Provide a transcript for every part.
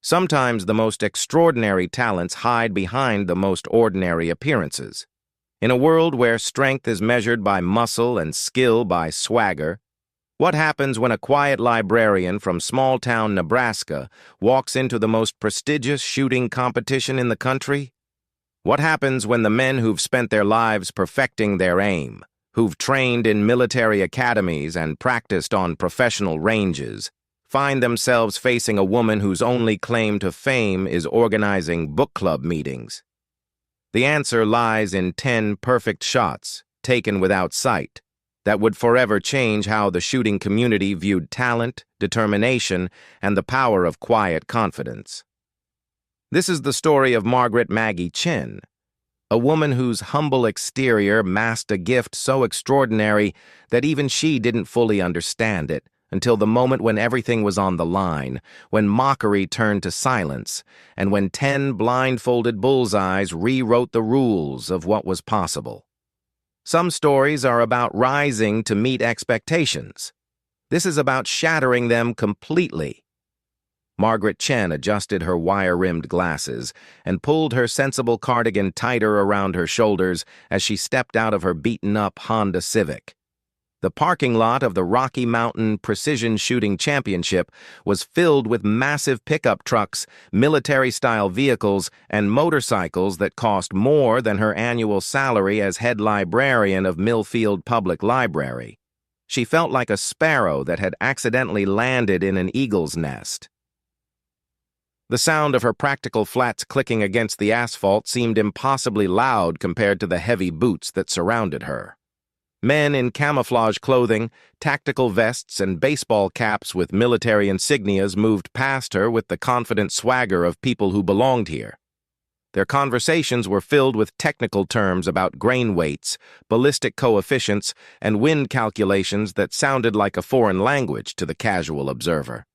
Sometimes the most extraordinary talents hide behind the most ordinary appearances. In a world where strength is measured by muscle and skill by swagger, what happens when a quiet librarian from small-town Nebraska walks into the most prestigious shooting competition in the country? What happens when the men who've spent their lives perfecting their aim, who've trained in military academies and practiced on professional ranges, find themselves facing a woman whose only claim to fame is organizing book club meetings? The answer lies in 10 perfect shots, taken without sight, that would forever change how the shooting community viewed talent, determination, and the power of quiet confidence. This is the story of Margaret Maggie Chen, a woman whose humble exterior masked a gift so extraordinary that even she didn't fully understand it until the moment when everything was on the line, when mockery turned to silence, and when 10 blindfolded bullseyes rewrote the rules of what was possible. Some stories are about rising to meet expectations. This is about shattering them completely. Margaret Chen adjusted her wire-rimmed glasses and pulled her sensible cardigan tighter around her shoulders as she stepped out of her beaten-up Honda Civic. The parking lot of the Rocky Mountain Precision Shooting Championship was filled with massive pickup trucks, military-style vehicles, and motorcycles that cost more than her annual salary as head librarian of Millfield Public Library. She felt like a sparrow that had accidentally landed in an eagle's nest. The sound of her practical flats clicking against the asphalt seemed impossibly loud compared to the heavy boots that surrounded her. Men in camouflage clothing, tactical vests, and baseball caps with military insignias moved past her with the confident swagger of people who belonged here. Their conversations were filled with technical terms about grain weights, ballistic coefficients, and wind calculations that sounded like a foreign language to the casual observer.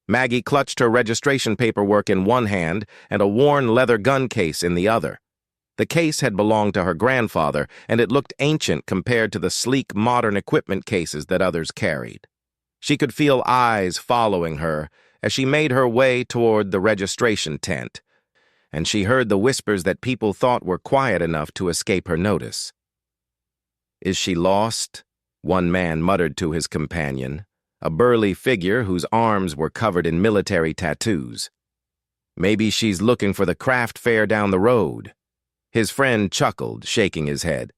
Maggie clutched her registration paperwork in one hand and a worn leather gun case in the other. The case had belonged to her grandfather, and it looked ancient compared to the sleek, modern equipment cases that others carried. She could feel eyes following her as she made her way toward the registration tent, and she heard the whispers that people thought were quiet enough to escape her notice. "Is she lost?" one man muttered to his companion, a burly figure whose arms were covered in military tattoos. "Maybe she's looking for the craft fair down the road." His friend chuckled, shaking his head.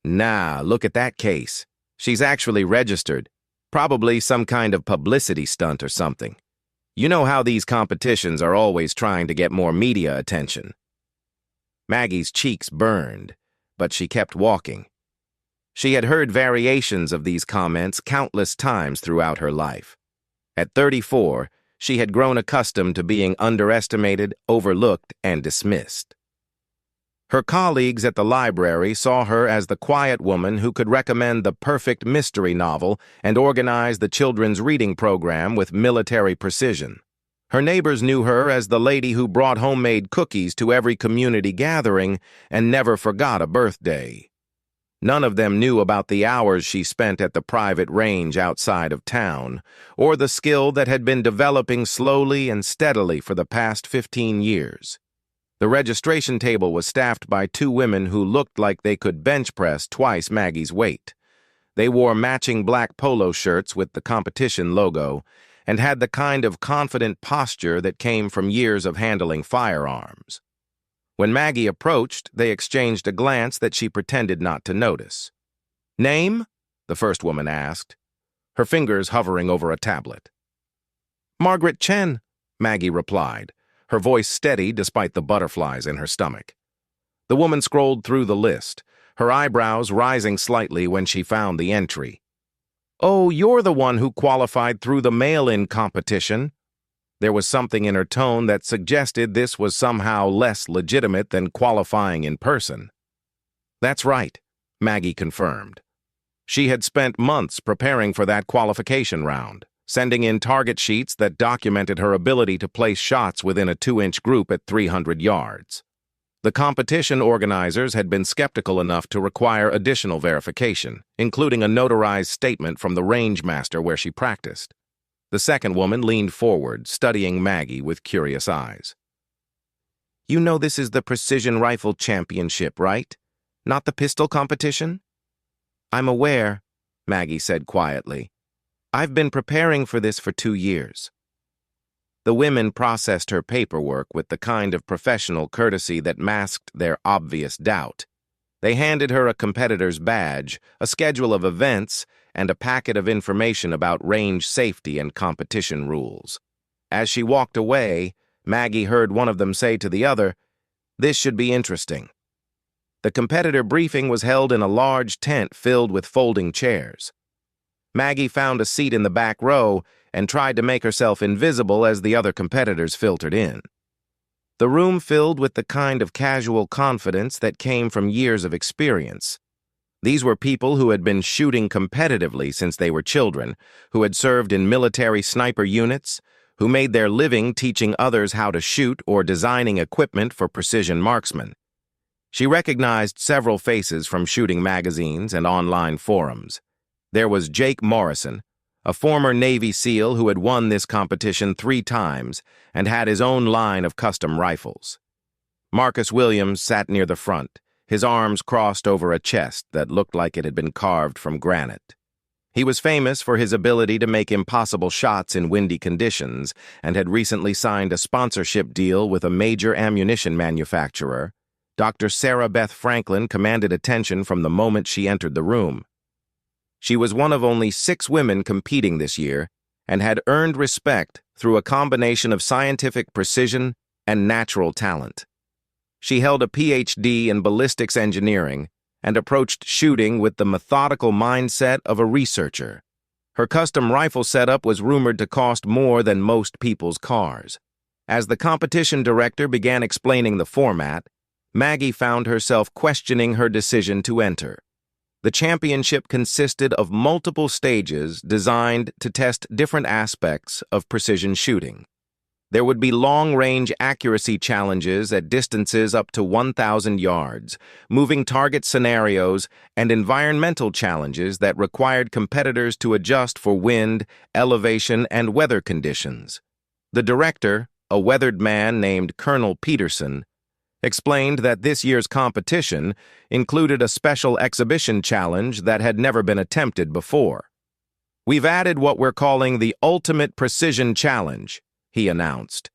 "Nah, look at that case. She's actually registered. Probably some kind of publicity stunt or something. You know how these competitions are always trying to get more media attention." Maggie's cheeks burned, but she kept walking. She had heard variations of these comments countless times throughout her life. At 34, she had grown accustomed to being underestimated, overlooked, and dismissed. Her colleagues at the library saw her as the quiet woman who could recommend the perfect mystery novel and organize the children's reading program with military precision. Her neighbors knew her as the lady who brought homemade cookies to every community gathering and never forgot a birthday. None of them knew about the hours she spent at the private range outside of town, or the skill that had been developing slowly and steadily for the past 15 years. The registration table was staffed by 2 women who looked like they could bench press twice Maggie's weight. They wore matching black polo shirts with the competition logo and had the kind of confident posture that came from years of handling firearms. When Maggie approached, they exchanged a glance that she pretended not to notice. "Name?" the first woman asked, her fingers hovering over a tablet. "Margaret Chen," Maggie replied, her voice steady despite the butterflies in her stomach. The woman scrolled through the list, her eyebrows rising slightly when she found the entry. "Oh, you're the one who qualified through the mail-in competition." There was something in her tone that suggested this was somehow less legitimate than qualifying in person. "That's right," Maggie confirmed. She had spent months preparing for that qualification round, sending in target sheets that documented her ability to place shots within a 2-inch group at 300 yards. The competition organizers had been skeptical enough to require additional verification, including a notarized statement from the range master where she practiced. The second woman leaned forward, studying Maggie with curious eyes. "You know this is the precision rifle championship, right? Not the pistol competition?" "I'm aware," Maggie said quietly. "I've been preparing for this for 2 years." The women processed her paperwork with the kind of professional courtesy that masked their obvious doubt. They handed her a competitor's badge, a schedule of events, and a packet of information about range safety and competition rules. As she walked away, Maggie heard one of them say to the other, "This should be interesting." The competitor briefing was held in a large tent filled with folding chairs. Maggie found a seat in the back row and tried to make herself invisible as the other competitors filtered in. The room filled with the kind of casual confidence that came from years of experience. These were people who had been shooting competitively since they were children, who had served in military sniper units, who made their living teaching others how to shoot or designing equipment for precision marksmen. She recognized several faces from shooting magazines and online forums. There was Jake Morrison, a former Navy SEAL who had won this competition 3 times and had his own line of custom rifles. Marcus Williams sat near the front, his arms crossed over a chest that looked like it had been carved from granite. He was famous for his ability to make impossible shots in windy conditions and had recently signed a sponsorship deal with a major ammunition manufacturer. Dr. Sarah Beth Franklin commanded attention from the moment she entered the room. She was one of only 6 women competing this year and had earned respect through a combination of scientific precision and natural talent. She held a PhD in ballistics engineering and approached shooting with the methodical mindset of a researcher. Her custom rifle setup was rumored to cost more than most people's cars. As the competition director began explaining the format, Maggie found herself questioning her decision to enter. The championship consisted of multiple stages designed to test different aspects of precision shooting. There would be long-range accuracy challenges at distances up to 1,000 yards, moving target scenarios, and environmental challenges that required competitors to adjust for wind, elevation, and weather conditions. The director, a weathered man named Colonel Peterson, explained that this year's competition included a special exhibition challenge that had never been attempted before. "We've added what we're calling the Ultimate Precision Challenge," he announced.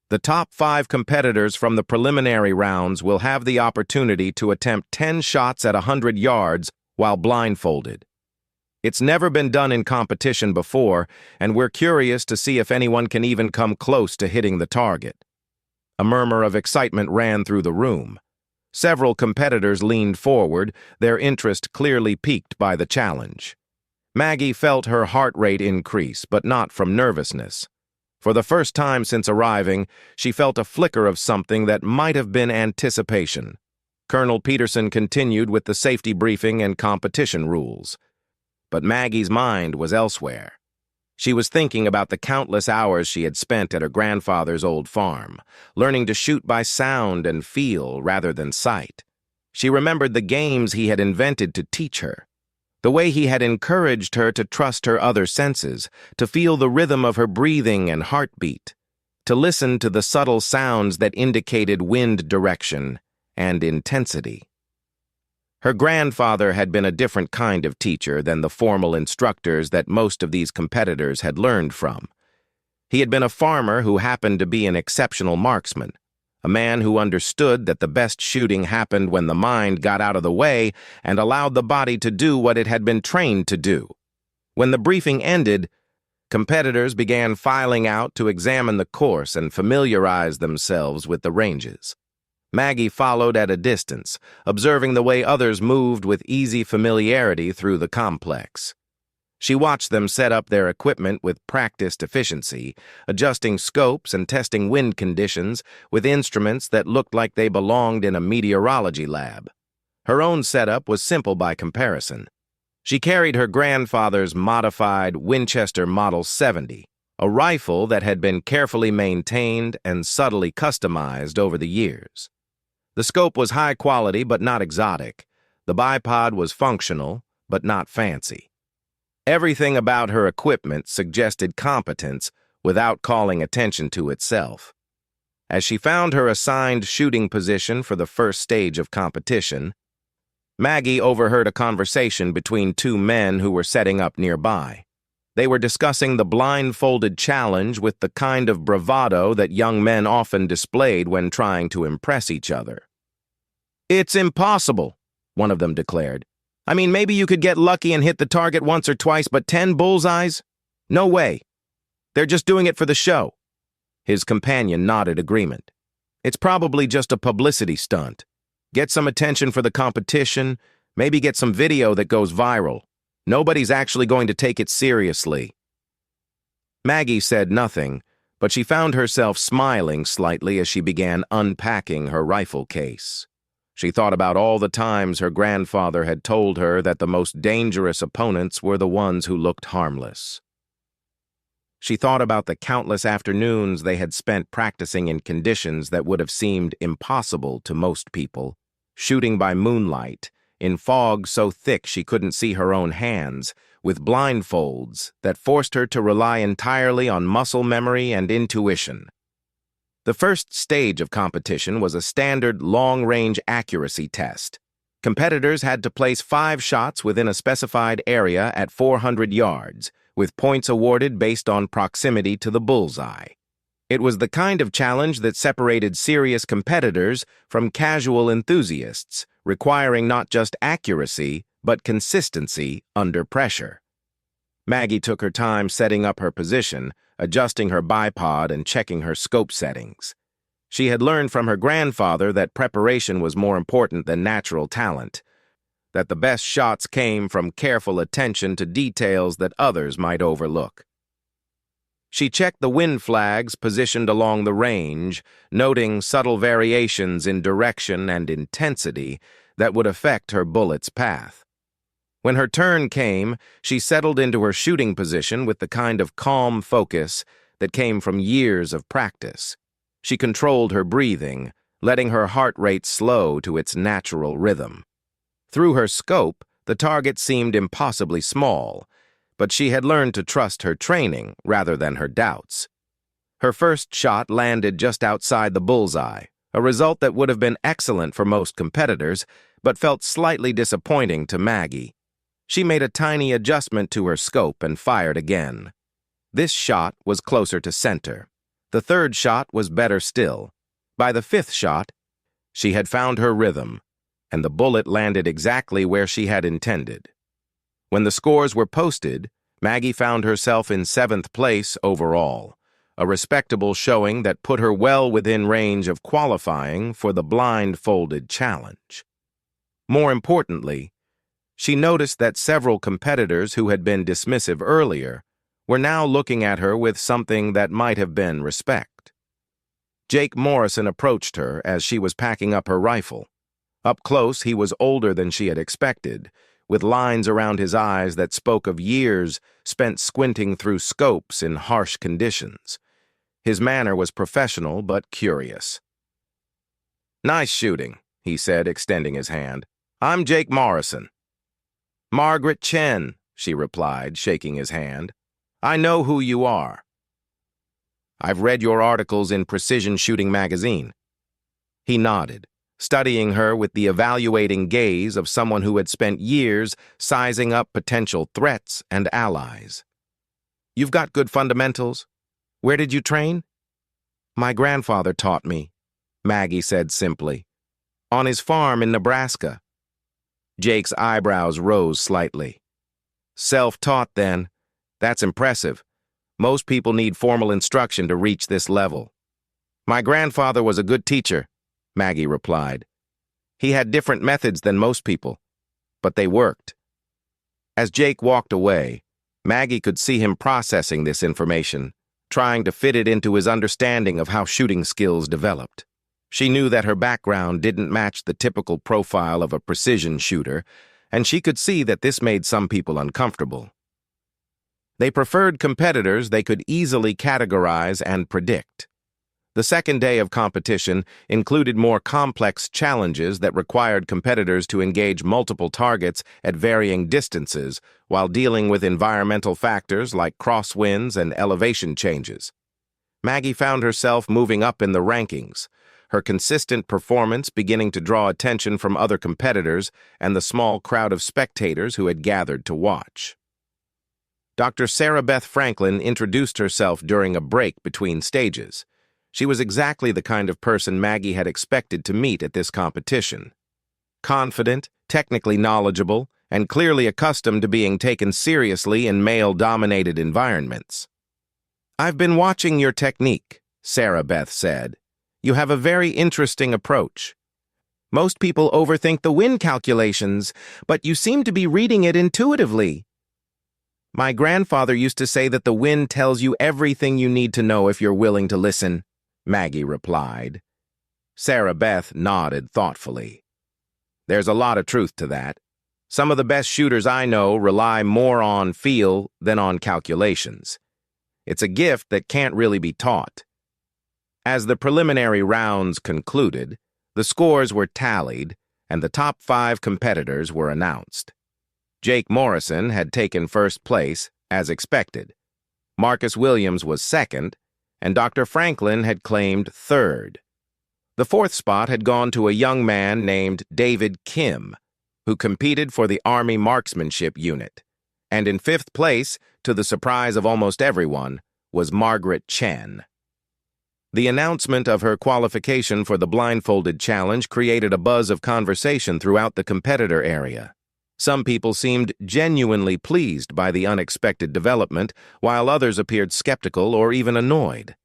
"The top 5 competitors from the preliminary rounds will have the opportunity to attempt 10 shots at 100 yards while blindfolded. It's never been done in competition before, and we're curious to see if anyone can even come close to hitting the target." A murmur of excitement ran through the room. Several competitors leaned forward, their interest clearly piqued by the challenge. Maggie felt her heart rate increase, but not from nervousness. For the first time since arriving, she felt a flicker of something that might have been anticipation. Colonel Peterson continued with the safety briefing and competition rules. But Maggie's mind was elsewhere. She was thinking about the countless hours she had spent at her grandfather's old farm, learning to shoot by sound and feel rather than sight. She remembered the games he had invented to teach her, the way he had encouraged her to trust her other senses, to feel the rhythm of her breathing and heartbeat, to listen to the subtle sounds that indicated wind direction and intensity. Her grandfather had been a different kind of teacher than the formal instructors that most of these competitors had learned from. He had been a farmer who happened to be an exceptional marksman, a man who understood that the best shooting happened when the mind got out of the way and allowed the body to do what it had been trained to do. When the briefing ended, competitors began filing out to examine the course and familiarize themselves with the ranges. Maggie followed at a distance, observing the way others moved with easy familiarity through the complex. She watched them set up their equipment with practiced efficiency, adjusting scopes and testing wind conditions with instruments that looked like they belonged in a meteorology lab. Her own setup was simple by comparison. She carried her grandfather's modified Winchester Model 70, a rifle that had been carefully maintained and subtly customized over the years. The scope was high quality but not exotic. The bipod was functional but not fancy. Everything about her equipment suggested competence without calling attention to itself. As she found her assigned shooting position for the first stage of competition, Maggie overheard a conversation between two men who were setting up nearby. They were discussing the blindfolded challenge with the kind of bravado that young men often displayed when trying to impress each other. "It's impossible," one of them declared. "I mean, maybe you could get lucky and hit the target once or twice, but 10 bullseyes? No way. They're just doing it for the show." His companion nodded agreement. "It's probably just a publicity stunt. Get some attention for the competition, maybe get some video that goes viral. Nobody's actually going to take it seriously." Maggie said nothing, but she found herself smiling slightly as she began unpacking her rifle case. She thought about all the times her grandfather had told her that the most dangerous opponents were the ones who looked harmless. She thought about the countless afternoons they had spent practicing in conditions that would have seemed impossible to most people, shooting by moonlight, in fog so thick she couldn't see her own hands, with blindfolds that forced her to rely entirely on muscle memory and intuition. The first stage of competition was a standard long-range accuracy test. Competitors had to place 5 shots within a specified area at 400 yards, with points awarded based on proximity to the bullseye. It was the kind of challenge that separated serious competitors from casual enthusiasts, requiring not just accuracy, but consistency under pressure. Maggie took her time setting up her position, adjusting her bipod and checking her scope settings. She had learned from her grandfather that preparation was more important than natural talent, that the best shots came from careful attention to details that others might overlook. She checked the wind flags positioned along the range, noting subtle variations in direction and intensity that would affect her bullet's path. When her turn came, she settled into her shooting position with the kind of calm focus that came from years of practice. She controlled her breathing, letting her heart rate slow to its natural rhythm. Through her scope, the target seemed impossibly small, but she had learned to trust her training rather than her doubts. Her first shot landed just outside the bullseye, a result that would have been excellent for most competitors, but felt slightly disappointing to Maggie. She made a tiny adjustment to her scope and fired again. This shot was closer to center. The third shot was better still. By the 5th shot, she had found her rhythm, and the bullet landed exactly where she had intended. When the scores were posted, Maggie found herself in 7th place overall, a respectable showing that put her well within range of qualifying for the blindfolded challenge. More importantly, she noticed that several competitors who had been dismissive earlier were now looking at her with something that might have been respect. Jake Morrison approached her as she was packing up her rifle. Up close, he was older than she had expected, with lines around his eyes that spoke of years spent squinting through scopes in harsh conditions. His manner was professional but curious. "Nice shooting," he said, extending his hand. "I'm Jake Morrison." "Margaret Chen," she replied, shaking his hand. "I know who you are. I've read your articles in Precision Shooting magazine." He nodded, studying her with the evaluating gaze of someone who had spent years sizing up potential threats and allies. "You've got good fundamentals. Where did you train?" "My grandfather taught me," Maggie said simply. "On his farm in Nebraska." Jake's eyebrows rose slightly. "Self-taught, then. That's impressive. Most people need formal instruction to reach this level." "My grandfather was a good teacher," Maggie replied. "He had different methods than most people, but they worked." As Jake walked away, Maggie could see him processing this information, trying to fit it into his understanding of how shooting skills developed. She knew that her background didn't match the typical profile of a precision shooter, and she could see that this made some people uncomfortable. They preferred competitors they could easily categorize and predict. The second day of competition included more complex challenges that required competitors to engage multiple targets at varying distances while dealing with environmental factors like crosswinds and elevation changes. Maggie found herself moving up in the rankings, her consistent performance beginning to draw attention from other competitors and the small crowd of spectators who had gathered to watch. Dr. Sarah Beth Franklin introduced herself during a break between stages. She was exactly the kind of person Maggie had expected to meet at this competition. Confident, technically knowledgeable, and clearly accustomed to being taken seriously in male-dominated environments. "I've been watching your technique," Sarah Beth said. "You have a very interesting approach. Most people overthink the win calculations, but you seem to be reading it intuitively." "My grandfather used to say that the wind tells you everything you need to know if you're willing to listen," Maggie replied. Sarah Beth nodded thoughtfully. "There's a lot of truth to that. Some of the best shooters I know rely more on feel than on calculations. It's a gift that can't really be taught." As the preliminary rounds concluded, the scores were tallied, and the top 5 competitors were announced. Jake Morrison had taken first place, as expected. Marcus Williams was second, and Dr. Franklin had claimed third. The fourth spot had gone to a young man named David Kim, who competed for the Army Marksmanship Unit. And in fifth place, to the surprise of almost everyone, was Margaret Chen. The announcement of her qualification for the Blindfolded Challenge created a buzz of conversation throughout the competitor area. Some people seemed genuinely pleased by the unexpected development, while others appeared skeptical or even annoyed.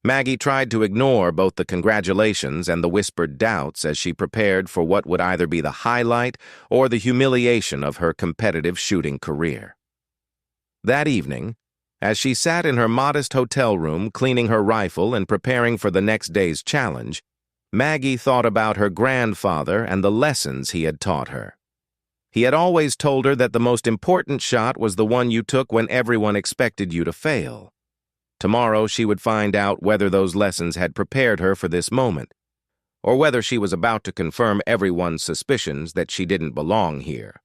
Maggie tried to ignore both the congratulations and the whispered doubts as she prepared for what would either be the highlight or the humiliation of her competitive shooting career. That evening, as she sat in her modest hotel room cleaning her rifle and preparing for the next day's challenge, Maggie thought about her grandfather and the lessons he had taught her. He had always told her that the most important shot was the one you took when everyone expected you to fail. Tomorrow she would find out whether those lessons had prepared her for this moment, or whether she was about to confirm everyone's suspicions that she didn't belong here.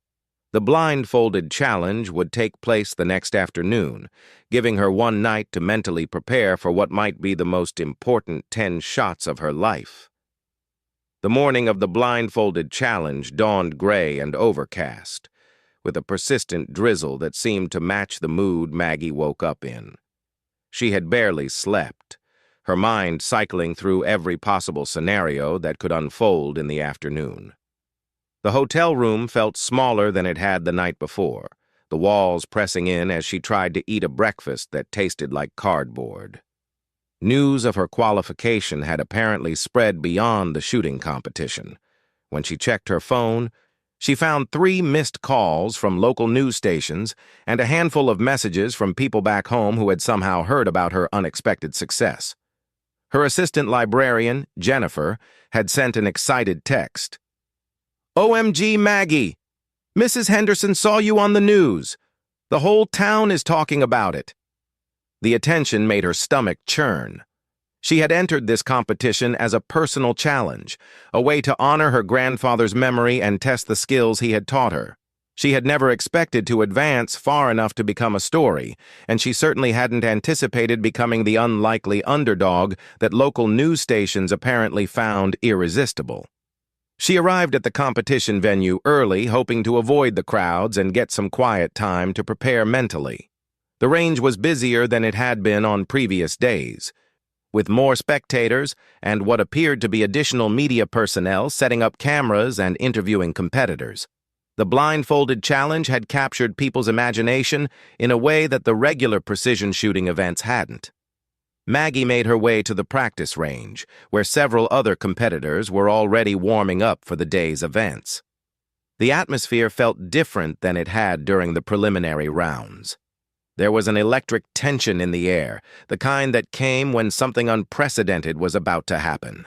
The Blindfolded Challenge would take place the next afternoon, giving her one night to mentally prepare for what might be the most important 10 shots of her life. The morning of the Blindfolded Challenge dawned gray and overcast, with a persistent drizzle that seemed to match the mood Maggie woke up in. She had barely slept, her mind cycling through every possible scenario that could unfold in the afternoon. The hotel room felt smaller than it had the night before, the walls pressing in as she tried to eat a breakfast that tasted like cardboard. News of her qualification had apparently spread beyond the shooting competition. When she checked her phone, she found 3 missed calls from local news stations and a handful of messages from people back home who had somehow heard about her unexpected success. Her assistant librarian, Jennifer, had sent an excited text. "OMG, Maggie! Mrs. Henderson saw you on the news. The whole town is talking about it." The attention made her stomach churn. She had entered this competition as a personal challenge, a way to honor her grandfather's memory and test the skills he had taught her. She had never expected to advance far enough to become a story, and she certainly hadn't anticipated becoming the unlikely underdog that local news stations apparently found irresistible. She arrived at the competition venue early, hoping to avoid the crowds and get some quiet time to prepare mentally. The range was busier than it had been on previous days, with more spectators and what appeared to be additional media personnel setting up cameras and interviewing competitors. The Blindfolded Challenge had captured people's imagination in a way that the regular precision shooting events hadn't. Maggie made her way to the practice range, where several other competitors were already warming up for the day's events. The atmosphere felt different than it had during the preliminary rounds. There was an electric tension in the air, the kind that came when something unprecedented was about to happen.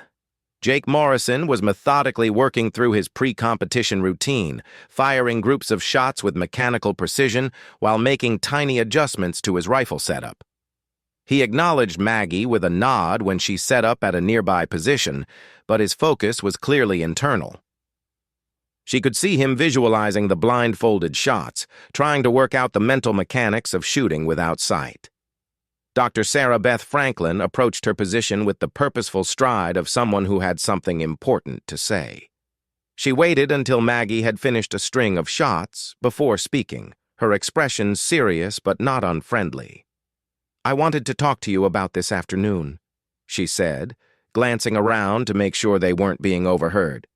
Jake Morrison was methodically working through his pre-competition routine, firing groups of shots with mechanical precision while making tiny adjustments to his rifle setup. He acknowledged Maggie with a nod when she set up at a nearby position, but his focus was clearly internal. She could see him visualizing the blindfolded shots, trying to work out the mental mechanics of shooting without sight. Dr. Sarah Beth Franklin approached her position with the purposeful stride of someone who had something important to say. She waited until Maggie had finished a string of shots before speaking, her expression serious but not unfriendly. "I wanted to talk to you about this afternoon," she said, glancing around to make sure they weren't being overheard.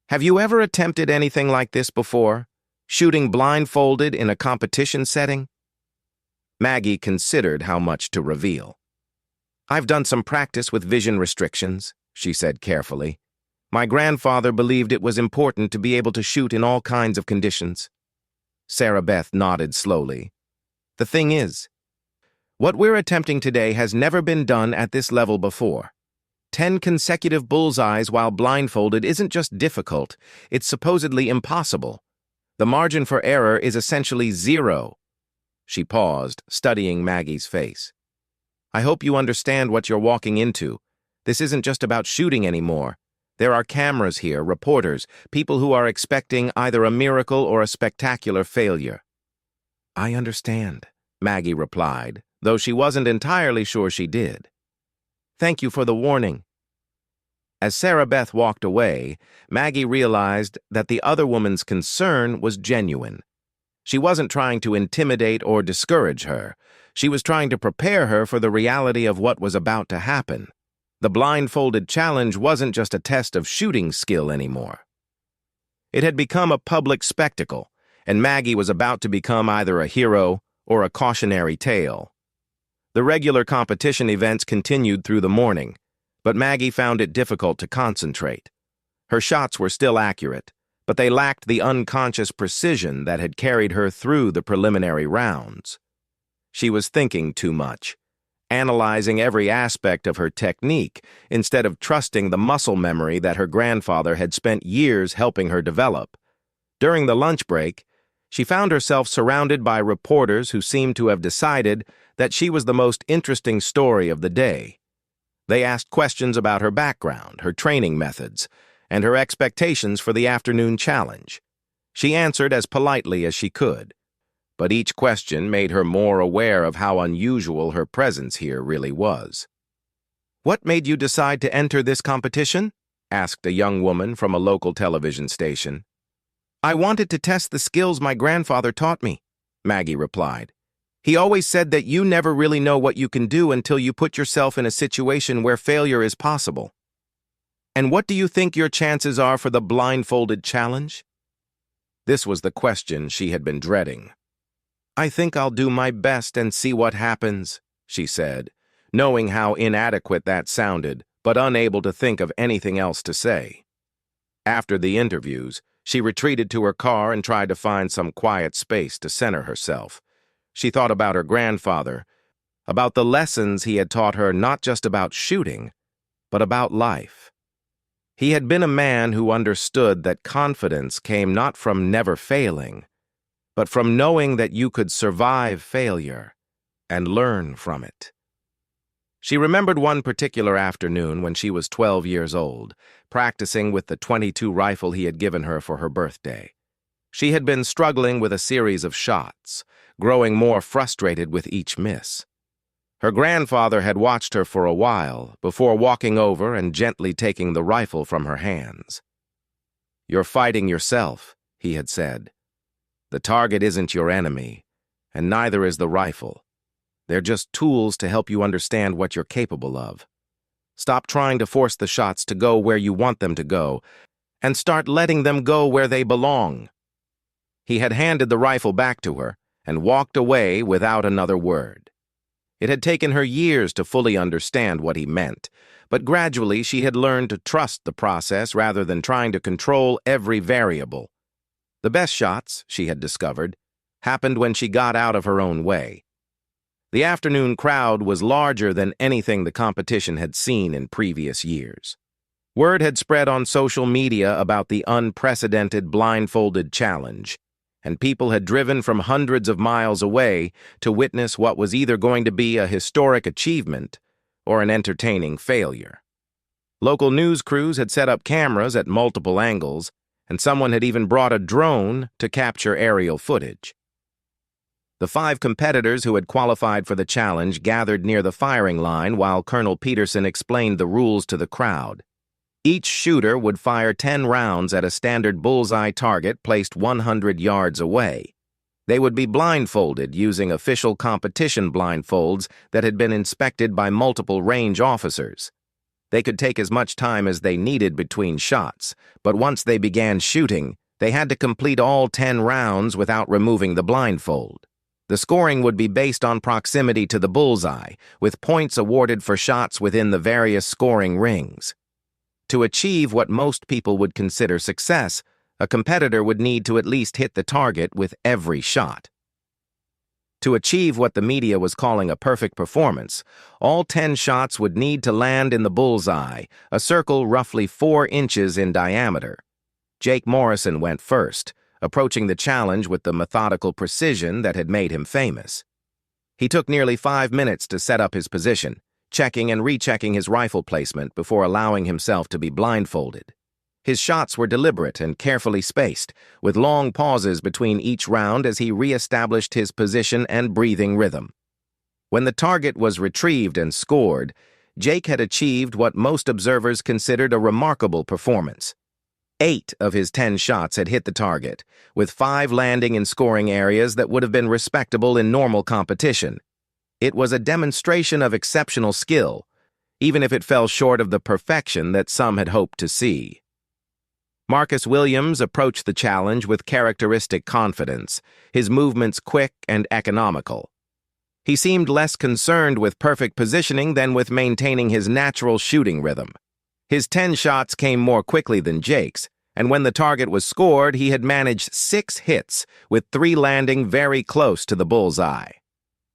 "Have you ever attempted anything like this before? Shooting blindfolded in a competition setting?" Maggie considered how much to reveal. "I've done some practice with vision restrictions," she said carefully. "My grandfather believed it was important to be able to shoot in all kinds of conditions." Sarah Beth nodded slowly. "The thing is, what we're attempting today has never been done at this level before. 10 consecutive bullseyes while blindfolded isn't just difficult, it's supposedly impossible. The margin for error is essentially zero." She paused, studying Maggie's face. "I hope you understand what you're walking into. This isn't just about shooting anymore. There are cameras here, reporters, people who are expecting either a miracle or a spectacular failure." "I understand," Maggie replied, though she wasn't entirely sure she did. "Thank you for the warning." As Sarah Beth walked away, Maggie realized that the other woman's concern was genuine. She wasn't trying to intimidate or discourage her. She was trying to prepare her for the reality of what was about to happen. The blindfolded challenge wasn't just a test of shooting skill anymore. It had become a public spectacle, and Maggie was about to become either a hero or a cautionary tale. The regular competition events continued through the morning, but Maggie found it difficult to concentrate. Her shots were still accurate, but they lacked the unconscious precision that had carried her through the preliminary rounds. She was thinking too much, analyzing every aspect of her technique instead of trusting the muscle memory that her grandfather had spent years helping her develop. During the lunch break, she found herself surrounded by reporters who seemed to have decided that she was the most interesting story of the day. They asked questions about her background, her training methods, and her expectations for the afternoon challenge. She answered as politely as she could, but each question made her more aware of how unusual her presence here really was. "What made you decide to enter this competition?" asked a young woman from a local television station. "I wanted to test the skills my grandfather taught me," Maggie replied. "He always said that you never really know what you can do until you put yourself in a situation where failure is possible." "And what do you think your chances are for the blindfolded challenge?" This was the question she had been dreading. "I think I'll do my best and see what happens," she said, knowing how inadequate that sounded, but unable to think of anything else to say. After the interviews, she retreated to her car and tried to find some quiet space to center herself. She thought about her grandfather, about the lessons he had taught her not just about shooting, but about life. He had been a man who understood that confidence came not from never failing, but from knowing that you could survive failure and learn from it. She remembered one particular afternoon when she was 12 years old, practicing with the .22 rifle he had given her for her birthday. She had been struggling with a series of shots, growing more frustrated with each miss. Her grandfather had watched her for a while before walking over and gently taking the rifle from her hands. "You're fighting yourself," he had said. "The target isn't your enemy, and neither is the rifle. They're just tools to help you understand what you're capable of. Stop trying to force the shots to go where you want them to go, and start letting them go where they belong." He had handed the rifle back to her and walked away without another word. It had taken her years to fully understand what he meant, but gradually she had learned to trust the process rather than trying to control every variable. The best shots, she had discovered, happened when she got out of her own way. The afternoon crowd was larger than anything the competition had seen in previous years. Word had spread on social media about the unprecedented blindfolded challenge, and people had driven from hundreds of miles away to witness what was either going to be a historic achievement or an entertaining failure. Local news crews had set up cameras at multiple angles, and someone had even brought a drone to capture aerial footage. The 5 competitors who had qualified for the challenge gathered near the firing line while Colonel Peterson explained the rules to the crowd. Each shooter would fire 10 rounds at a standard bullseye target placed 100 yards away. They would be blindfolded using official competition blindfolds that had been inspected by multiple range officers. They could take as much time as they needed between shots, but once they began shooting, they had to complete all 10 rounds without removing the blindfold. The scoring would be based on proximity to the bullseye, with points awarded for shots within the various scoring rings. To achieve what most people would consider success, a competitor would need to at least hit the target with every shot. To achieve what the media was calling a perfect performance, all 10 shots would need to land in the bullseye, a circle roughly 4 inches in diameter. Jake Morrison went first, approaching the challenge with the methodical precision that had made him famous. He took nearly 5 minutes to set up his position, checking and rechecking his rifle placement before allowing himself to be blindfolded. His shots were deliberate and carefully spaced, with long pauses between each round as he re-established his position and breathing rhythm. When the target was retrieved and scored, Jake had achieved what most observers considered a remarkable performance. 8 of his 10 shots had hit the target, with 5 landing in scoring areas that would have been respectable in normal competition. It was a demonstration of exceptional skill, even if it fell short of the perfection that some had hoped to see. Marcus Williams approached the challenge with characteristic confidence, his movements quick and economical. He seemed less concerned with perfect positioning than with maintaining his natural shooting rhythm. His 10 shots came more quickly than Jake's, and when the target was scored, he had managed 6 hits, with 3 landing very close to the bullseye.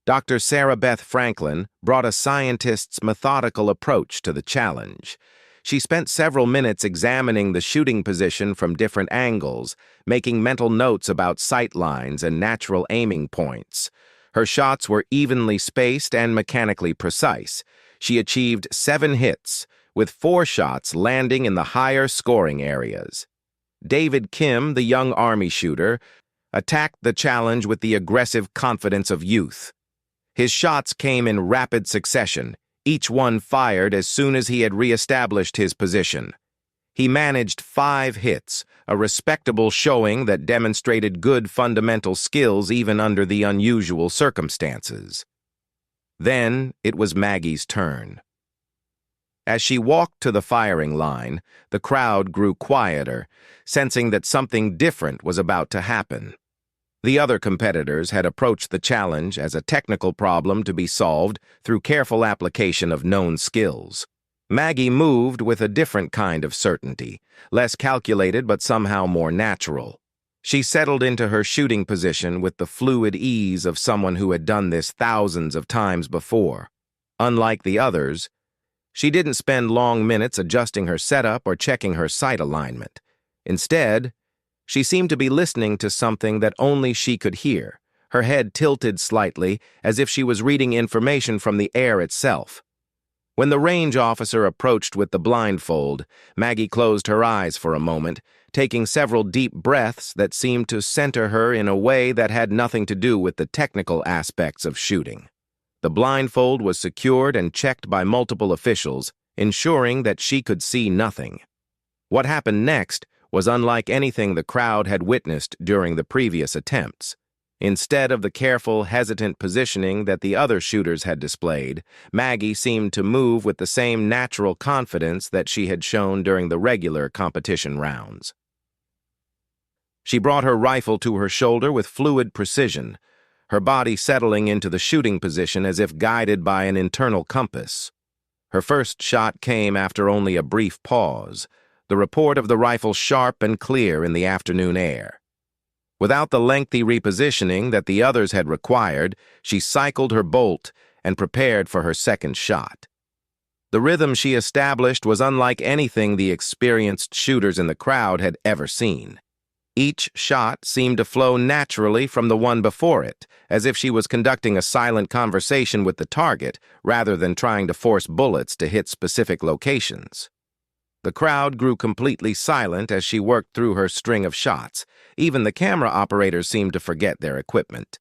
Dr. Sarah Beth Franklin brought a scientist's methodical approach to the challenge. She spent several minutes examining the shooting position from different angles, making mental notes about sight lines and natural aiming points. Her shots were evenly spaced and mechanically precise. She achieved 7 hits, with 4 shots landing in the higher scoring areas. David Kim, the young Army shooter, attacked the challenge with the aggressive confidence of youth. His shots came in rapid succession, each one fired as soon as he had re-established his position. He managed 5 hits, a respectable showing that demonstrated good fundamental skills even under the unusual circumstances. Then it was Maggie's turn. As she walked to the firing line, the crowd grew quieter, sensing that something different was about to happen. The other competitors had approached the challenge as a technical problem to be solved through careful application of known skills. Maggie moved with a different kind of certainty, less calculated but somehow more natural. She settled into her shooting position with the fluid ease of someone who had done this thousands of times before. Unlike the others, she didn't spend long minutes adjusting her setup or checking her sight alignment. Instead, she seemed to be listening to something that only she could hear, her head tilted slightly as if she was reading information from the air itself. When the range officer approached with the blindfold, Maggie closed her eyes for a moment, taking several deep breaths that seemed to center her in a way that had nothing to do with the technical aspects of shooting. The blindfold was secured and checked by multiple officials, ensuring that she could see nothing. What happened next was unlike anything the crowd had witnessed during the previous attempts. Instead of the careful, hesitant positioning that the other shooters had displayed, Maggie seemed to move with the same natural confidence that she had shown during the regular competition rounds. She brought her rifle to her shoulder with fluid precision, her body settling into the shooting position as if guided by an internal compass. Her first shot came after only a brief pause, the report of the rifle sharp and clear in the afternoon air. Without the lengthy repositioning that the others had required, she cycled her bolt and prepared for her second shot. The rhythm she established was unlike anything the experienced shooters in the crowd had ever seen. Each shot seemed to flow naturally from the one before it, as if she was conducting a silent conversation with the target rather than trying to force bullets to hit specific locations. The crowd grew completely silent as she worked through her string of shots. Even the camera operators seemed to forget their equipment,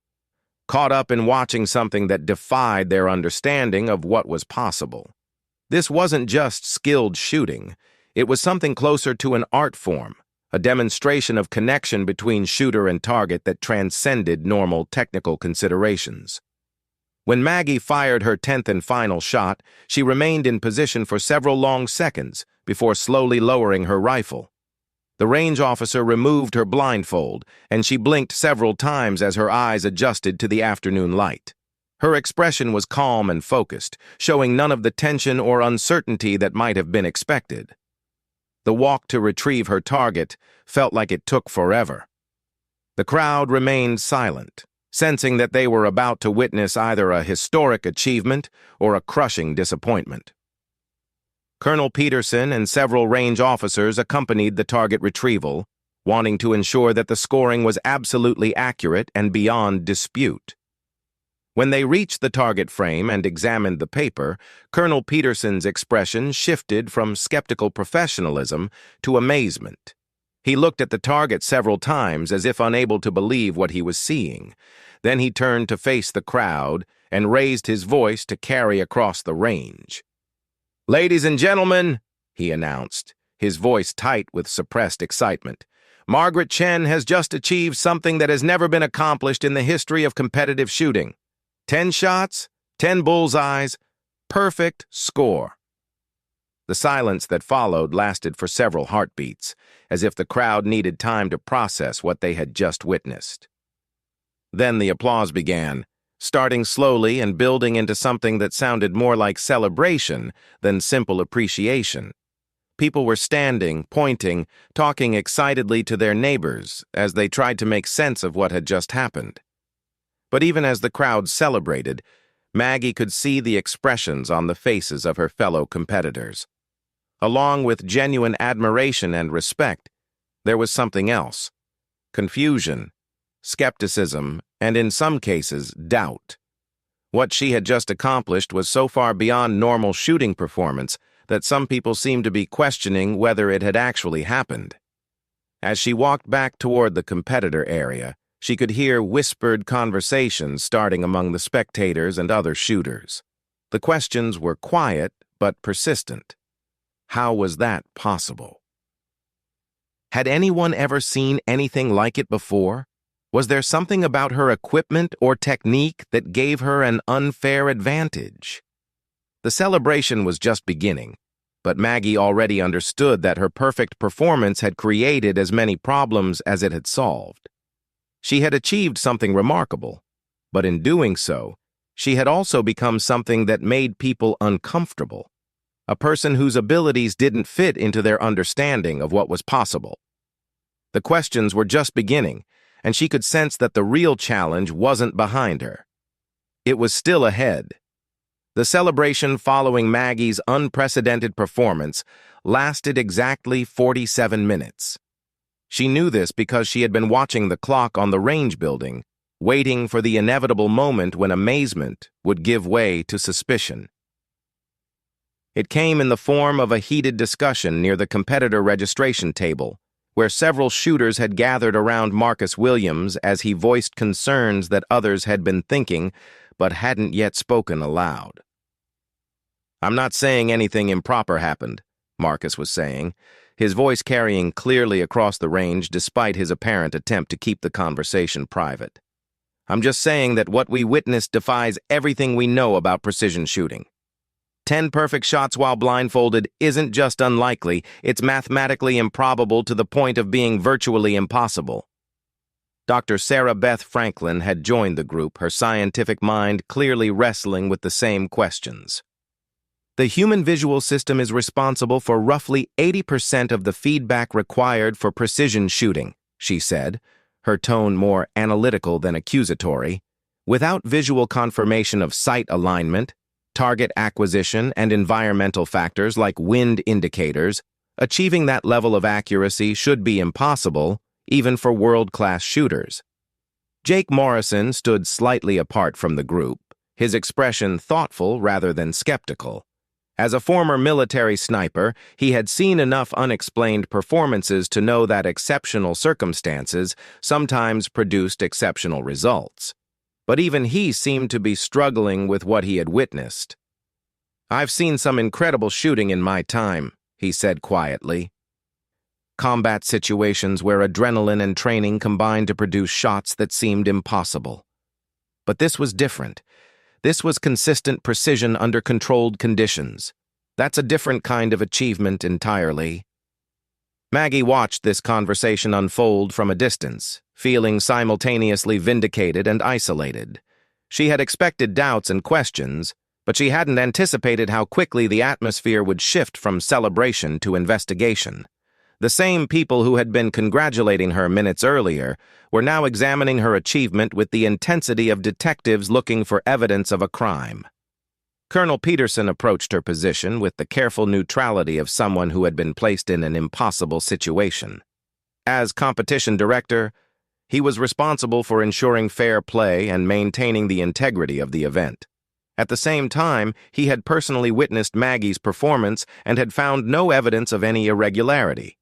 caught up in watching something that defied their understanding of what was possible. This wasn't just skilled shooting. It was something closer to an art form, a demonstration of connection between shooter and target that transcended normal technical considerations. When Maggie fired her 10th and final shot, she remained in position for several long seconds before slowly lowering her rifle. The range officer removed her blindfold, and she blinked several times as her eyes adjusted to the afternoon light. Her expression was calm and focused, showing none of the tension or uncertainty that might have been expected. The walk to retrieve her target felt like it took forever. The crowd remained silent, sensing that they were about to witness either a historic achievement or a crushing disappointment. Colonel Peterson and several range officers accompanied the target retrieval, wanting to ensure that the scoring was absolutely accurate and beyond dispute. When they reached the target frame and examined the paper, Colonel Peterson's expression shifted from skeptical professionalism to amazement. He looked at the target several times as if unable to believe what he was seeing. Then he turned to face the crowd and raised his voice to carry across the range. "Ladies and gentlemen," he announced, his voice tight with suppressed excitement, "Margaret Chen has just achieved something that has never been accomplished in the history of competitive shooting. 10 shots, 10 bullseyes, perfect score." The silence that followed lasted for several heartbeats, as if the crowd needed time to process what they had just witnessed. Then the applause began, starting slowly and building into something that sounded more like celebration than simple appreciation. People were standing, pointing, talking excitedly to their neighbors as they tried to make sense of what had just happened. But even as the crowd celebrated, Maggie could see the expressions on the faces of her fellow competitors. Along with genuine admiration and respect, there was something else: confusion, skepticism, and in some cases, doubt. What she had just accomplished was so far beyond normal shooting performance that some people seemed to be questioning whether it had actually happened. As she walked back toward the competitor area, she could hear whispered conversations starting among the spectators and other shooters. The questions were quiet but persistent. How was that possible? Had anyone ever seen anything like it before? Was there something about her equipment or technique that gave her an unfair advantage? The celebration was just beginning, but Maggie already understood that her perfect performance had created as many problems as it had solved. She had achieved something remarkable, but in doing so, she had also become something that made people uncomfortable, a person whose abilities didn't fit into their understanding of what was possible. The questions were just beginning, and she could sense that the real challenge wasn't behind her. It was still ahead. The celebration following Maggie's unprecedented performance lasted exactly 47 minutes. She knew this because she had been watching the clock on the range building, waiting for the inevitable moment when amazement would give way to suspicion. It came in the form of a heated discussion near the competitor registration table, where several shooters had gathered around Marcus Williams as he voiced concerns that others had been thinking but hadn't yet spoken aloud. "I'm not saying anything improper happened," Marcus was saying, his voice carrying clearly across the range despite his apparent attempt to keep the conversation private. "I'm just saying that what we witnessed defies everything we know about precision shooting. 10 perfect shots while blindfolded isn't just unlikely, it's mathematically improbable to the point of being virtually impossible." Dr. Sarah Beth Franklin had joined the group, her scientific mind clearly wrestling with the same questions. "The human visual system is responsible for roughly 80% of the feedback required for precision shooting," she said, her tone more analytical than accusatory. "Without visual confirmation of sight alignment, target acquisition, and environmental factors like wind indicators, achieving that level of accuracy should be impossible, even for world-class shooters. Jake Morrison stood slightly apart from the group, his expression thoughtful rather than skeptical. As a former military sniper, he had seen enough unexplained performances to know that exceptional circumstances sometimes produced exceptional results. But even he seemed to be struggling with what he had witnessed. "I've seen some incredible shooting in my time," he said quietly. "Combat situations where adrenaline and training combined to produce shots that seemed impossible. But this was different. This was consistent precision under controlled conditions. That's a different kind of achievement entirely." Maggie watched this conversation unfold from a distance, feeling simultaneously vindicated and isolated. She had expected doubts and questions, but she hadn't anticipated how quickly the atmosphere would shift from celebration to investigation. The same people who had been congratulating her minutes earlier were now examining her achievement with the intensity of detectives looking for evidence of a crime. Colonel Peterson approached her position with the careful neutrality of someone who had been placed in an impossible situation. As competition director, he was responsible for ensuring fair play and maintaining the integrity of the event. At the same time, he had personally witnessed Maggie's performance and had found no evidence of any irregularity.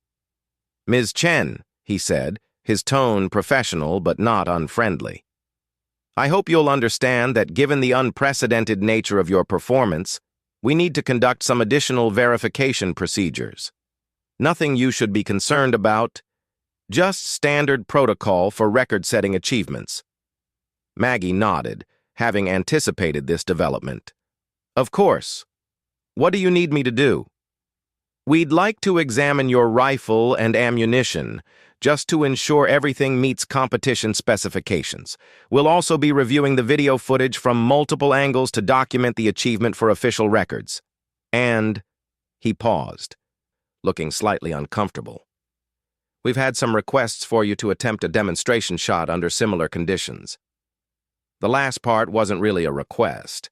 "Ms. Chen," he said, his tone professional but not unfriendly. "I hope you'll understand that given the unprecedented nature of your performance, we need to conduct some additional verification procedures. Nothing you should be concerned about, just standard protocol for record-setting achievements." Maggie nodded, having anticipated this development. "Of course. What do you need me to do?" "We'd like to examine your rifle and ammunition, just to ensure everything meets competition specifications. We'll also be reviewing the video footage from multiple angles to document the achievement for official records. And," he paused, looking slightly uncomfortable, "we've had some requests for you to attempt a demonstration shot under similar conditions." The last part wasn't really a request,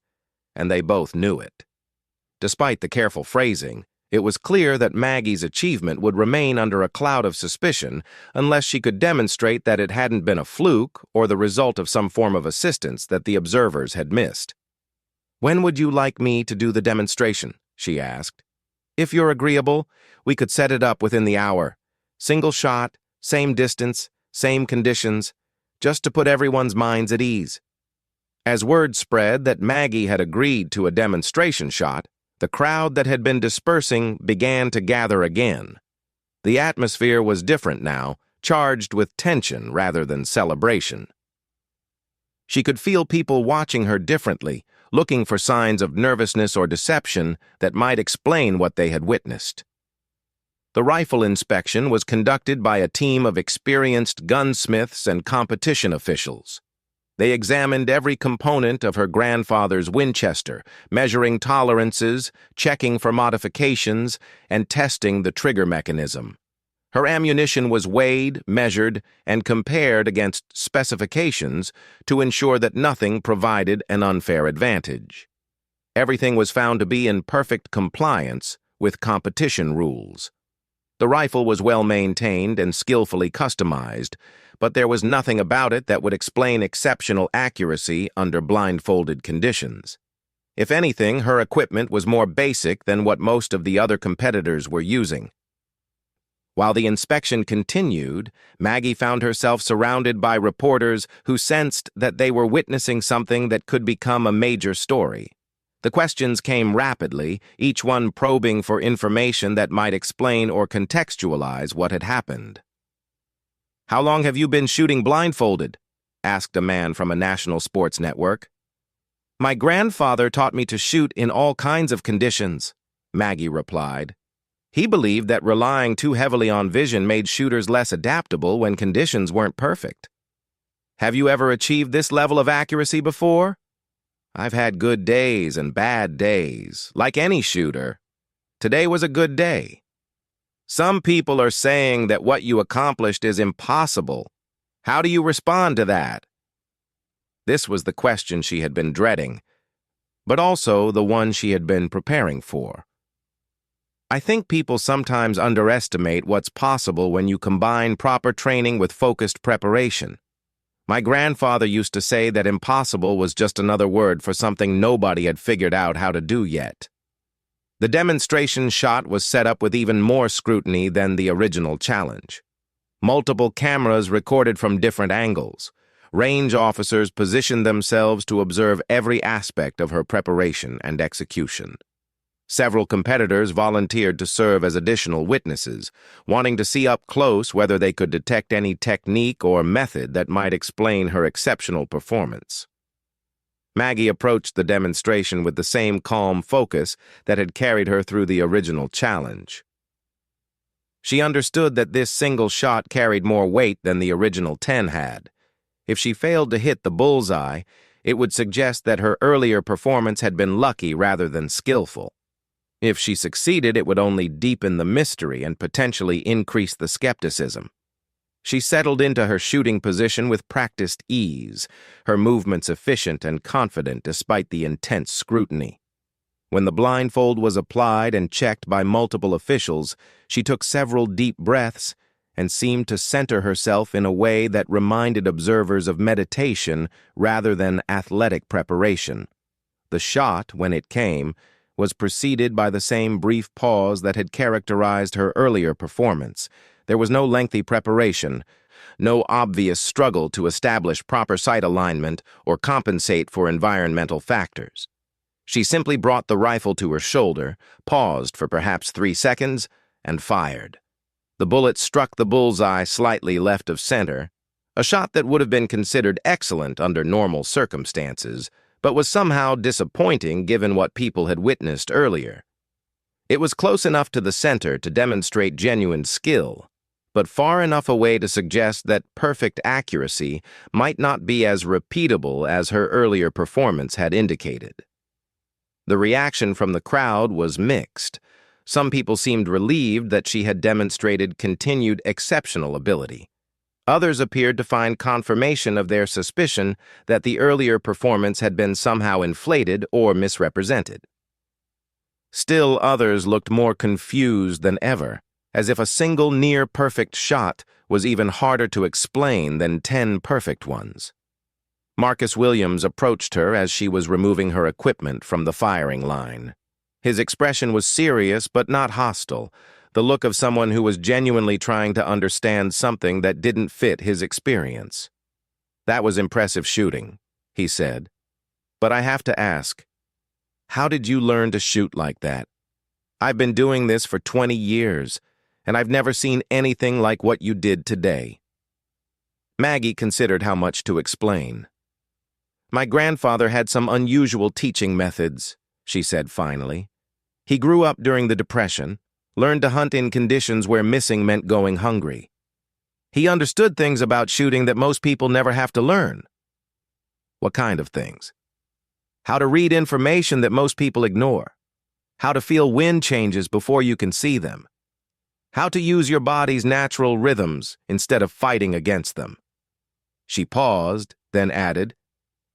and they both knew it. Despite the careful phrasing, it was clear that Maggie's achievement would remain under a cloud of suspicion unless she could demonstrate that it hadn't been a fluke or the result of some form of assistance that the observers had missed. "When would you like me to do the demonstration?" she asked. "If you're agreeable, we could set it up within the hour. Single shot, same distance, same conditions, just to put everyone's minds at ease." As word spread that Maggie had agreed to a demonstration shot, the crowd that had been dispersing began to gather again. The atmosphere was different now, charged with tension rather than celebration. She could feel people watching her differently, looking for signs of nervousness or deception that might explain what they had witnessed. The rifle inspection was conducted by a team of experienced gunsmiths and competition officials. They examined every component of her grandfather's Winchester, measuring tolerances, checking for modifications, and testing the trigger mechanism. Her ammunition was weighed, measured, and compared against specifications to ensure that nothing provided an unfair advantage. Everything was found to be in perfect compliance with competition rules. The rifle was well maintained and skillfully customized, but there was nothing about it that would explain exceptional accuracy under blindfolded conditions. If anything, her equipment was more basic than what most of the other competitors were using. While the inspection continued, Maggie found herself surrounded by reporters who sensed that they were witnessing something that could become a major story. The questions came rapidly, each one probing for information that might explain or contextualize what had happened. "How long have you been shooting blindfolded?" asked a man from a national sports network. "My grandfather taught me to shoot in all kinds of conditions," Maggie replied. "He believed that relying too heavily on vision made shooters less adaptable when conditions weren't perfect." "Have you ever achieved this level of accuracy before?" "I've had good days and bad days, like any shooter. Today was a good day." "Some people are saying that what you accomplished is impossible. How do you respond to that?" This was the question she had been dreading, but also the one she had been preparing for. I think people sometimes underestimate what's possible when you combine proper training with focused preparation. My grandfather used to say that impossible was just another word for something nobody had figured out how to do yet. The demonstration shot was set up with even more scrutiny than the original challenge. Multiple cameras recorded from different angles. Range officers positioned themselves to observe every aspect of her preparation and execution. Several competitors volunteered to serve as additional witnesses, wanting to see up close whether they could detect any technique or method that might explain her exceptional performance. Maggie approached the demonstration with the same calm focus that had carried her through the original challenge. She understood that this single shot carried more weight than the original 10 had. If she failed to hit the bullseye, it would suggest that her earlier performance had been lucky rather than skillful. If she succeeded, it would only deepen the mystery and potentially increase the skepticism. She settled into her shooting position with practiced ease, her movements efficient and confident despite the intense scrutiny. When the blindfold was applied and checked by multiple officials, she took several deep breaths and seemed to center herself in a way that reminded observers of meditation rather than athletic preparation. The shot, when it came, was preceded by the same brief pause that had characterized her earlier performance. There was no lengthy preparation, no obvious struggle to establish proper sight alignment or compensate for environmental factors. She simply brought the rifle to her shoulder, paused for perhaps 3 seconds, and fired. The bullet struck the bullseye slightly left of center, a shot that would have been considered excellent under normal circumstances, but was somehow disappointing given what people had witnessed earlier. It was close enough to the center to demonstrate genuine skill, but far enough away to suggest that perfect accuracy might not be as repeatable as her earlier performance had indicated. The reaction from the crowd was mixed. Some people seemed relieved that she had demonstrated continued exceptional ability. Others appeared to find confirmation of their suspicion that the earlier performance had been somehow inflated or misrepresented. Still others looked more confused than ever, as if a single near-perfect shot was even harder to explain than 10 perfect ones. Marcus Williams approached her as she was removing her equipment from the firing line. His expression was serious but not hostile, the look of someone who was genuinely trying to understand something that didn't fit his experience. "That was impressive shooting," he said. "But I have to ask, how did you learn to shoot like that? I've been doing this for 20 years, and I've never seen anything like what you did today." Maggie considered how much to explain. "My grandfather had some unusual teaching methods," she said finally. "He grew up during the Depression, learned to hunt in conditions where missing meant going hungry. He understood things about shooting that most people never have to learn." "What kind of things?" "How to read information that most people ignore. How to feel wind changes before you can see them. How to use your body's natural rhythms instead of fighting against them." She paused, then added,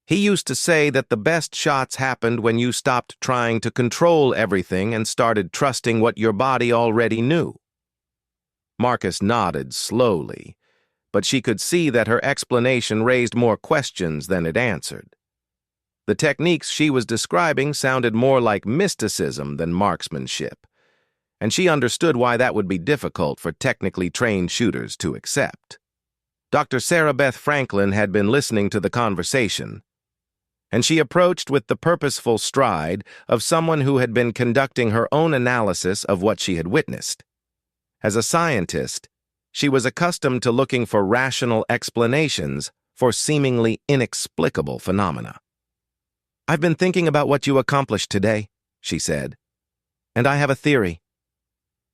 "He used to say that the best shots happened when you stopped trying to control everything and started trusting what your body already knew." Marcus nodded slowly, but she could see that her explanation raised more questions than it answered. The techniques she was describing sounded more like mysticism than marksmanship, and she understood why that would be difficult for technically trained shooters to accept. Dr. Sarah Beth Franklin had been listening to the conversation, and she approached with the purposeful stride of someone who had been conducting her own analysis of what she had witnessed. As a scientist, she was accustomed to looking for rational explanations for seemingly inexplicable phenomena. "I've been thinking about what you accomplished today," she said, "and I have a theory.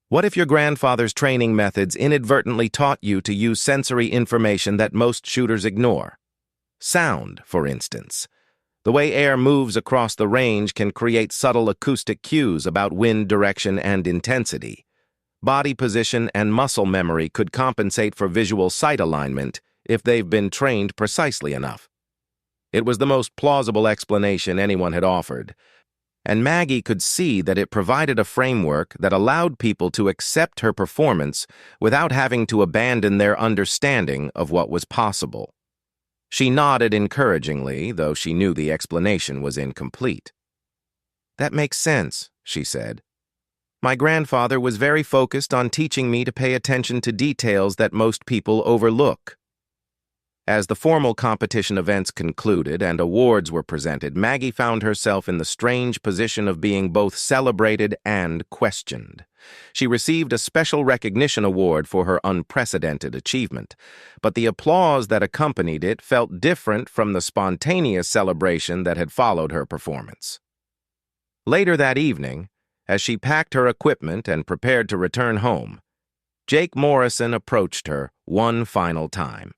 What if your grandfather's training methods inadvertently taught you to use sensory information that most shooters ignore? Sound, for instance. The way air moves across the range can create subtle acoustic cues about wind direction and intensity. Body position and muscle memory could compensate for visual sight alignment if they've been trained precisely enough." It was the most plausible explanation anyone had offered, and Maggie could see that it provided a framework that allowed people to accept her performance without having to abandon their understanding of what was possible. She nodded encouragingly, though she knew the explanation was incomplete. "That makes sense," she said. "My grandfather was very focused on teaching me to pay attention to details that most people overlook." As the formal competition events concluded and awards were presented, Maggie found herself in the strange position of being both celebrated and questioned. She received a special recognition award for her unprecedented achievement, but the applause that accompanied it felt different from the spontaneous celebration that had followed her performance. Later that evening, as she packed her equipment and prepared to return home, Jake Morrison approached her one final time.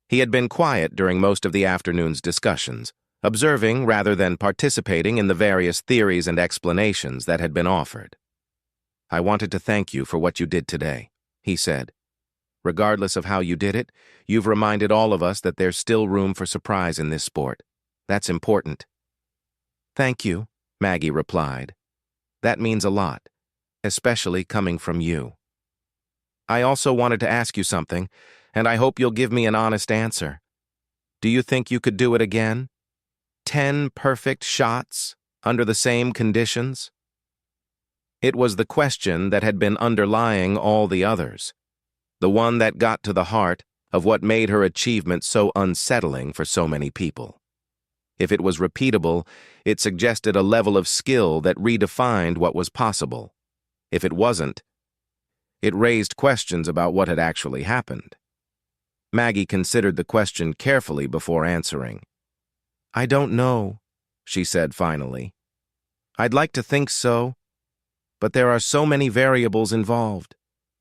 He had been quiet during most of the afternoon's discussions, observing rather than participating in the various theories and explanations that had been offered. "I wanted to thank you for what you did today," he said. "Regardless of how you did it, you've reminded all of us that there's still room for surprise in this sport. That's important." "Thank you," Maggie replied. "That means a lot, especially coming from you. I also wanted to ask you something, and I hope you'll give me an honest answer. Do you think you could do it again? 10 perfect shots under the same conditions?" It was the question that had been underlying all the others, the one that got to the heart of what made her achievement so unsettling for so many people. If it was repeatable, it suggested a level of skill that redefined what was possible. If it wasn't, it raised questions about what had actually happened. Maggie considered the question carefully before answering. "I don't know," she said finally. "I'd like to think so, but there are so many variables involved.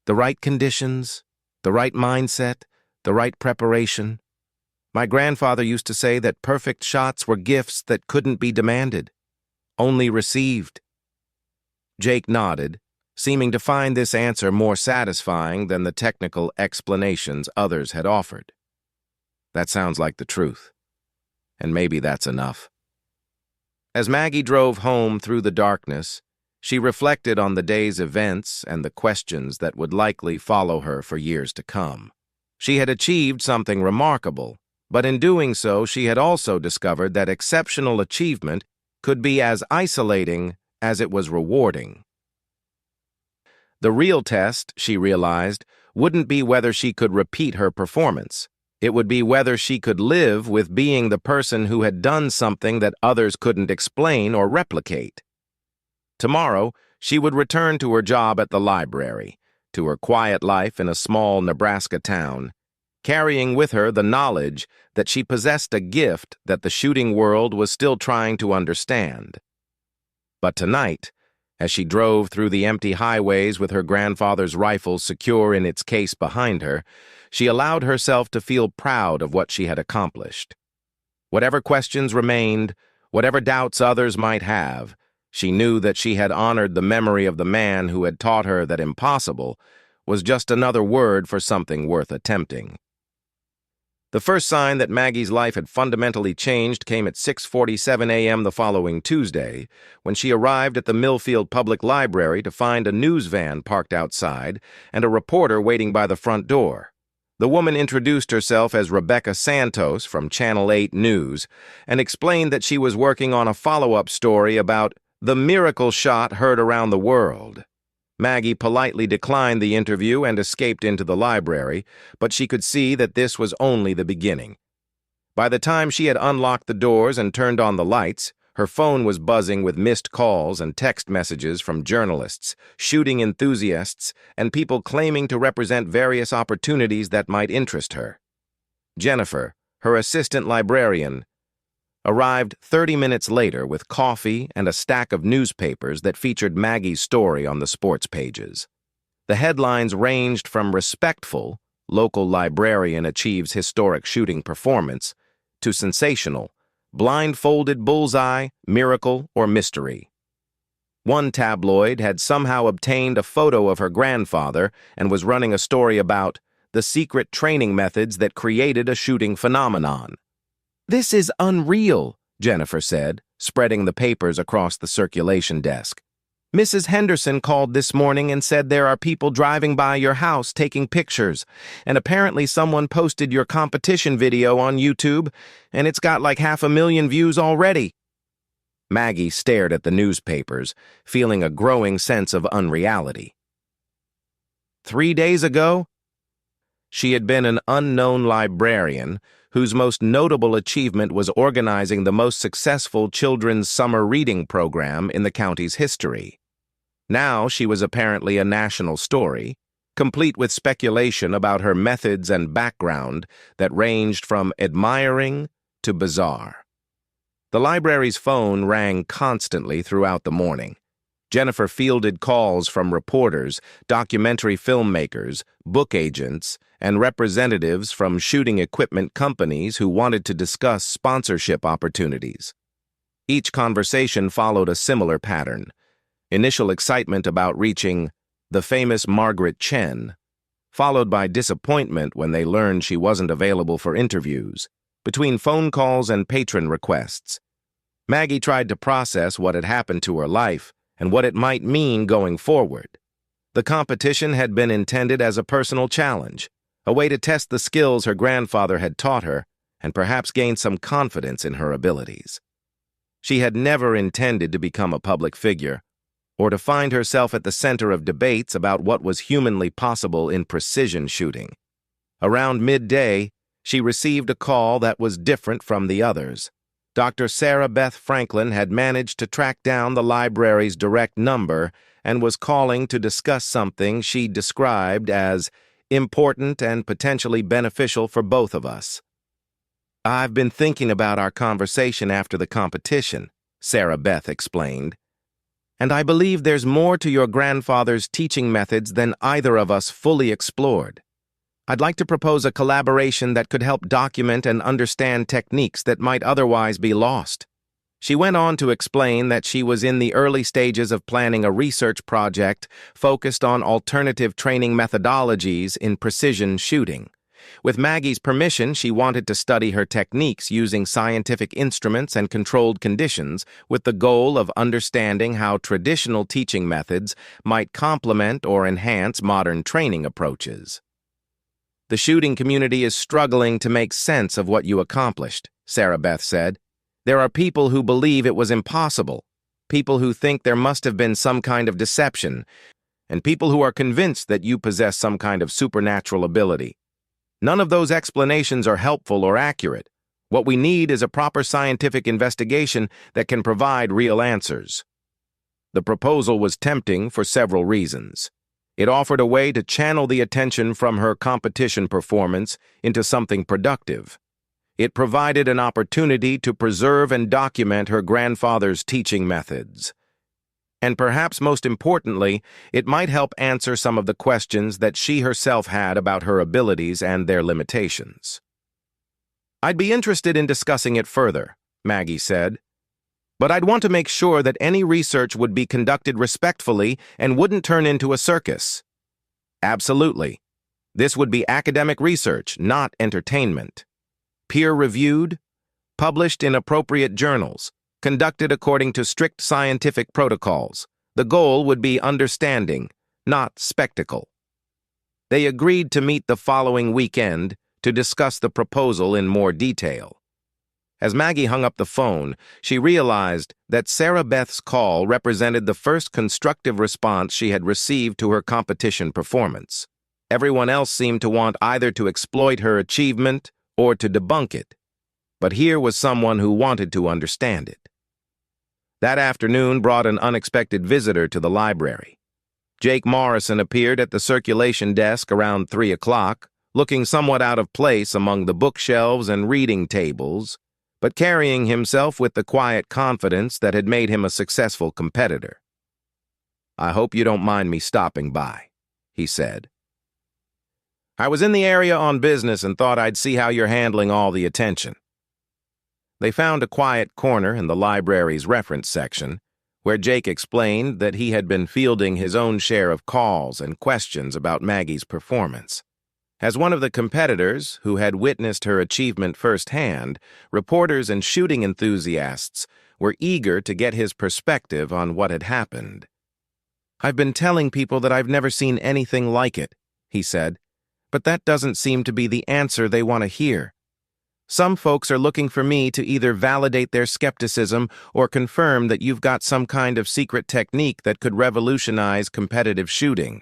The right conditions, the right mindset, the right preparation. My grandfather used to say that perfect shots were gifts that couldn't be demanded, only received." Jake nodded, seeming to find this answer more satisfying than the technical explanations others had offered. "That sounds like the truth, and maybe that's enough." As Maggie drove home through the darkness, she reflected on the day's events and the questions that would likely follow her for years to come. She had achieved something remarkable, but in doing so, she had also discovered that exceptional achievement could be as isolating as it was rewarding. The real test, she realized, wouldn't be whether she could repeat her performance. It would be whether she could live with being the person who had done something that others couldn't explain or replicate. Tomorrow, she would return to her job at the library, to her quiet life in a small Nebraska town, carrying with her the knowledge that she possessed a gift that the shooting world was still trying to understand. But tonight, as she drove through the empty highways with her grandfather's rifle secure in its case behind her, she allowed herself to feel proud of what she had accomplished. Whatever questions remained, whatever doubts others might have, she knew that she had honored the memory of the man who had taught her that impossible was just another word for something worth attempting. The first sign that Maggie's life had fundamentally changed came at 6:47 a.m. the following Tuesday, when she arrived at the Millfield Public Library to find a news van parked outside and a reporter waiting by the front door. The woman introduced herself as Rebecca Santos from Channel 8 News and explained that she was working on a follow-up story about the miracle shot heard around the world. Maggie politely declined the interview and escaped into the library, but she could see that this was only the beginning. By the time she had unlocked the doors and turned on the lights, her phone was buzzing with missed calls and text messages from journalists, shooting enthusiasts, and people claiming to represent various opportunities that might interest her. Jennifer, her assistant librarian, arrived 30 minutes later with coffee and a stack of newspapers that featured Maggie's story on the sports pages. The headlines ranged from respectful, local librarian achieves historic shooting performance, to sensational, blindfolded bullseye, miracle, or mystery. One tabloid had somehow obtained a photo of her grandfather and was running a story about the secret training methods that created a shooting phenomenon. "This is unreal," Jennifer said, spreading the papers across the circulation desk. "Mrs. Henderson called this morning and said there are people driving by your house taking pictures, and apparently someone posted your competition video on YouTube, and it's got like 500,000 views already." Maggie stared at the newspapers, feeling a growing sense of unreality. 3 days ago, she had been an unknown librarian whose most notable achievement was organizing the most successful children's summer reading program in the county's history. Now she was apparently a national story, complete with speculation about her methods and background that ranged from admiring to bizarre. The library's phone rang constantly throughout the morning. Jennifer fielded calls from reporters, documentary filmmakers, book agents, and representatives from shooting equipment companies who wanted to discuss sponsorship opportunities. Each conversation followed a similar pattern: initial excitement about reaching the famous Margaret Chen, followed by disappointment when they learned she wasn't available for interviews. Between phone calls and patron requests, Maggie tried to process what had happened to her life and what it might mean going forward. The competition had been intended as a personal challenge, a way to test the skills her grandfather had taught her and perhaps gain some confidence in her abilities. She had never intended to become a public figure, or to find herself at the center of debates about what was humanly possible in precision shooting. Around midday, she received a call that was different from the others. Dr. Sarah Beth Franklin had managed to track down the library's direct number and was calling to discuss something she described as important and potentially beneficial for both of us. "I've been thinking about our conversation after the competition," Sarah Beth explained, "and I believe there's more to your grandfather's teaching methods than either of us fully explored. I'd like to propose a collaboration that could help document and understand techniques that might otherwise be lost." She went on to explain that she was in the early stages of planning a research project focused on alternative training methodologies in precision shooting. With Maggie's permission, she wanted to study her techniques using scientific instruments and controlled conditions with the goal of understanding how traditional teaching methods might complement or enhance modern training approaches. "The shooting community is struggling to make sense of what you accomplished," Sarah Beth said. "There are people who believe it was impossible, people who think there must have been some kind of deception, and people who are convinced that you possess some kind of supernatural ability. None of those explanations are helpful or accurate. What we need is a proper scientific investigation that can provide real answers." The proposal was tempting for several reasons. It offered a way to channel the attention from her competition performance into something productive. It provided an opportunity to preserve and document her grandfather's teaching methods. And perhaps most importantly, it might help answer some of the questions that she herself had about her abilities and their limitations. "I'd be interested in discussing it further," Maggie said, "but I'd want to make sure that any research would be conducted respectfully and wouldn't turn into a circus." "Absolutely. This would be academic research, not entertainment. Peer-reviewed, published in appropriate journals, conducted according to strict scientific protocols. The goal would be understanding, not spectacle." They agreed to meet the following weekend to discuss the proposal in more detail. As Maggie hung up the phone, she realized that Sarah Beth's call represented the first constructive response she had received to her competition performance. Everyone else seemed to want either to exploit her achievement or to debunk it, but here was someone who wanted to understand it. That afternoon brought an unexpected visitor to the library. Jake Morrison appeared at the circulation desk around 3 o'clock, looking somewhat out of place among the bookshelves and reading tables, but carrying himself with the quiet confidence that had made him a successful competitor. "I hope you don't mind me stopping by," he said. "I was in the area on business and thought I'd see how you're handling all the attention." They found a quiet corner in the library's reference section, where Jake explained that he had been fielding his own share of calls and questions about Maggie's performance. As one of the competitors who had witnessed her achievement firsthand, reporters and shooting enthusiasts were eager to get his perspective on what had happened. "I've been telling people that I've never seen anything like it," he said, "but that doesn't seem to be the answer they want to hear. Some folks are looking for me to either validate their skepticism or confirm that you've got some kind of secret technique that could revolutionize competitive shooting."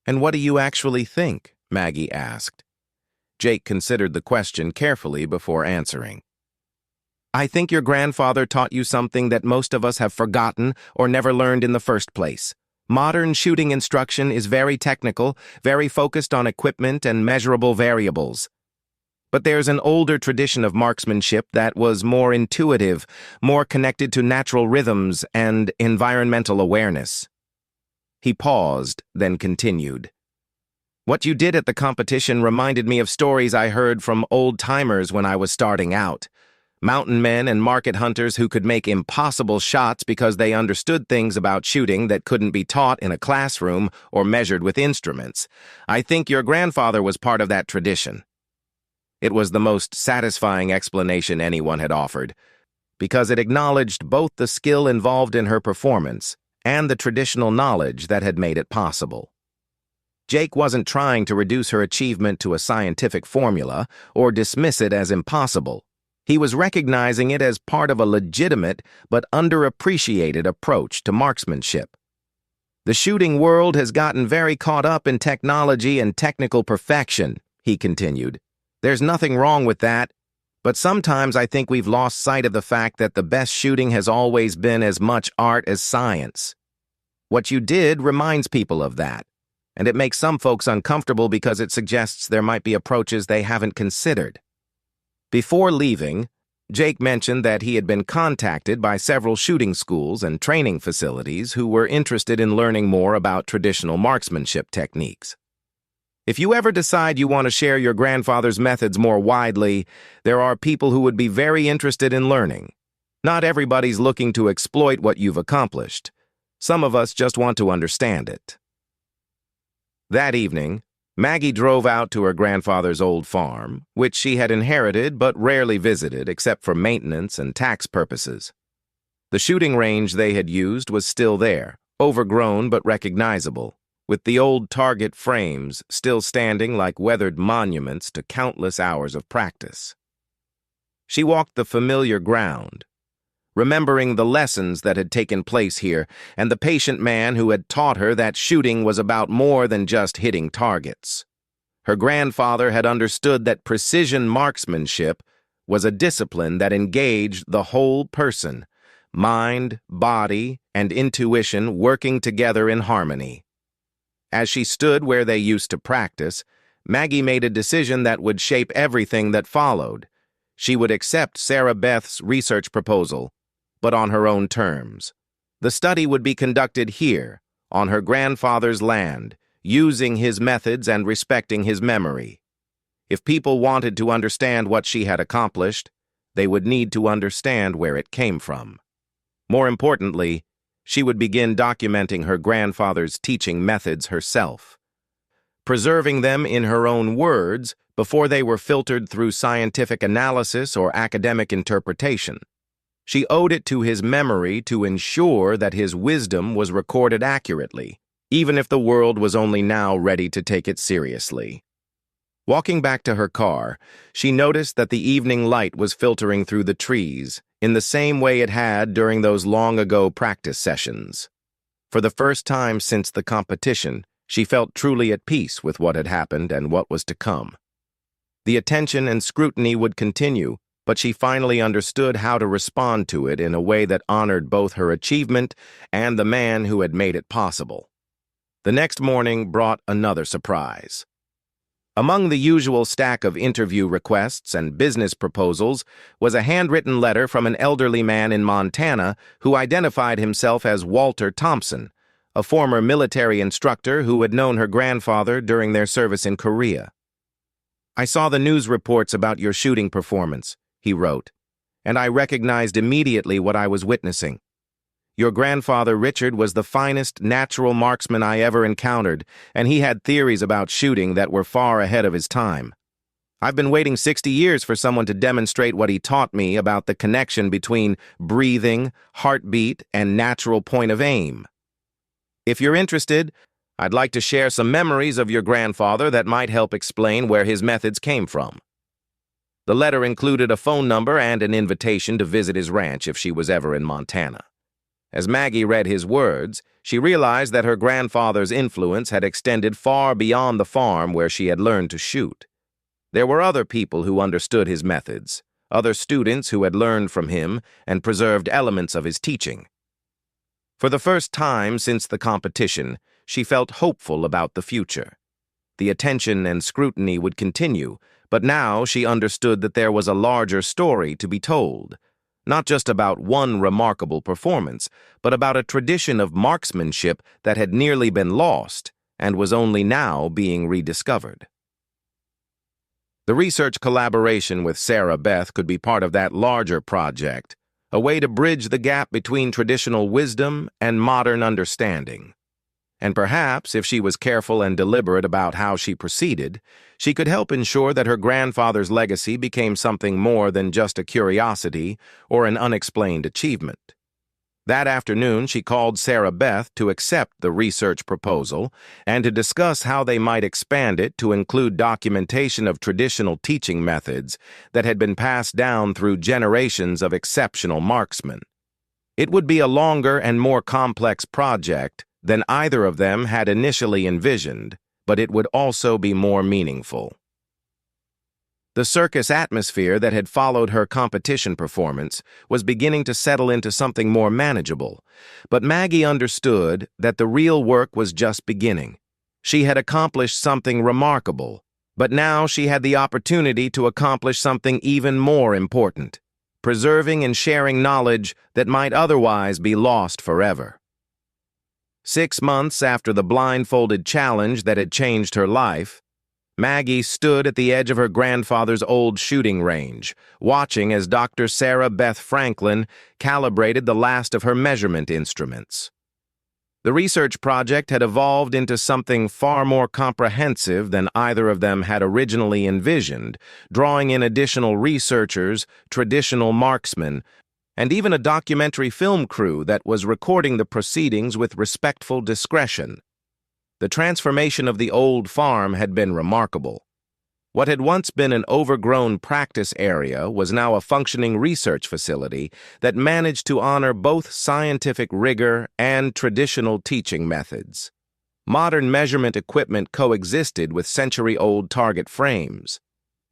"And what do you actually think?" Maggie asked. Jake considered the question carefully before answering. "I think your grandfather taught you something that most of us have forgotten or never learned in the first place. Modern shooting instruction is very technical, very focused on equipment and measurable variables. But there's an older tradition of marksmanship that was more intuitive, more connected to natural rhythms and environmental awareness." He paused, then continued. "What you did at the competition reminded me of stories I heard from old-timers when I was starting out. Mountain men and market hunters who could make impossible shots because they understood things about shooting that couldn't be taught in a classroom or measured with instruments. I think your grandfather was part of that tradition." It was the most satisfying explanation anyone had offered, because it acknowledged both the skill involved in her performance and the traditional knowledge that had made it possible. Jake wasn't trying to reduce her achievement to a scientific formula or dismiss it as impossible. He was recognizing it as part of a legitimate but underappreciated approach to marksmanship. "The shooting world has gotten very caught up in technology and technical perfection," he continued. "There's nothing wrong with that, but sometimes I think we've lost sight of the fact that the best shooting has always been as much art as science. What you did reminds people of that, and it makes some folks uncomfortable because it suggests there might be approaches they haven't considered." Before leaving, Jake mentioned that he had been contacted by several shooting schools and training facilities who were interested in learning more about traditional marksmanship techniques. "If you ever decide you want to share your grandfather's methods more widely, there are people who would be very interested in learning. Not everybody's looking to exploit what you've accomplished. Some of us just want to understand it." That evening, Maggie drove out to her grandfather's old farm, which she had inherited but rarely visited except for maintenance and tax purposes. The shooting range they had used was still there, overgrown but recognizable, with the old target frames still standing like weathered monuments to countless hours of practice. She walked the familiar ground, remembering the lessons that had taken place here and the patient man who had taught her that shooting was about more than just hitting targets. Her grandfather had understood that precision marksmanship was a discipline that engaged the whole person, mind, body, and intuition working together in harmony. As she stood where they used to practice, Maggie made a decision that would shape everything that followed. She would accept Sarah Beth's research proposal, but on her own terms. The study would be conducted here, on her grandfather's land, using his methods and respecting his memory. If people wanted to understand what she had accomplished, they would need to understand where it came from. More importantly, she would begin documenting her grandfather's teaching methods herself, preserving them in her own words before they were filtered through scientific analysis or academic interpretation. She owed it to his memory to ensure that his wisdom was recorded accurately, even if the world was only now ready to take it seriously. Walking back to her car, she noticed that the evening light was filtering through the trees in the same way it had during those long-ago practice sessions. For the first time since the competition, she felt truly at peace with what had happened and what was to come. The attention and scrutiny would continue, but she finally understood how to respond to it in a way that honored both her achievement and the man who had made it possible. The next morning brought another surprise. Among the usual stack of interview requests and business proposals was a handwritten letter from an elderly man in Montana who identified himself as Walter Thompson, a former military instructor who had known her grandfather during their service in Korea. "I saw the news reports about your shooting performance," he wrote, "and I recognized immediately what I was witnessing. Your grandfather Richard was the finest natural marksman I ever encountered, and he had theories about shooting that were far ahead of his time. I've been waiting 60 years for someone to demonstrate what he taught me about the connection between breathing, heartbeat, and natural point of aim. If you're interested, I'd like to share some memories of your grandfather that might help explain where his methods came from. The letter included a phone number and an invitation to visit his ranch if she was ever in Montana. As Maggie read his words, she realized that her grandfather's influence had extended far beyond the farm where she had learned to shoot. There were other people who understood his methods, other students who had learned from him and preserved elements of his teaching. For the first time since the competition, she felt hopeful about the future. The attention and scrutiny would continue, but now she understood that there was a larger story to be told, not just about one remarkable performance, but about a tradition of marksmanship that had nearly been lost and was only now being rediscovered. The research collaboration with Sarah Beth could be part of that larger project, a way to bridge the gap between traditional wisdom and modern understanding. And perhaps, if she was careful and deliberate about how she proceeded, she could help ensure that her grandfather's legacy became something more than just a curiosity or an unexplained achievement. That afternoon, she called Sarah Beth to accept the research proposal and to discuss how they might expand it to include documentation of traditional teaching methods that had been passed down through generations of exceptional marksmen. It would be a longer and more complex project than either of them had initially envisioned, but it would also be more meaningful. The circus atmosphere that had followed her competition performance was beginning to settle into something more manageable, but Maggie understood that the real work was just beginning. She had accomplished something remarkable, but now she had the opportunity to accomplish something even more important, preserving and sharing knowledge that might otherwise be lost forever. 6 months after the blindfolded challenge that had changed her life, Maggie stood at the edge of her grandfather's old shooting range, watching as Dr. Sarah Beth Franklin calibrated the last of her measurement instruments. The research project had evolved into something far more comprehensive than either of them had originally envisioned, drawing in additional researchers, traditional marksmen, and even a documentary film crew that was recording the proceedings with respectful discretion. The transformation of the old farm had been remarkable. What had once been an overgrown practice area was now a functioning research facility that managed to honor both scientific rigor and traditional teaching methods. Modern measurement equipment coexisted with century-old target frames.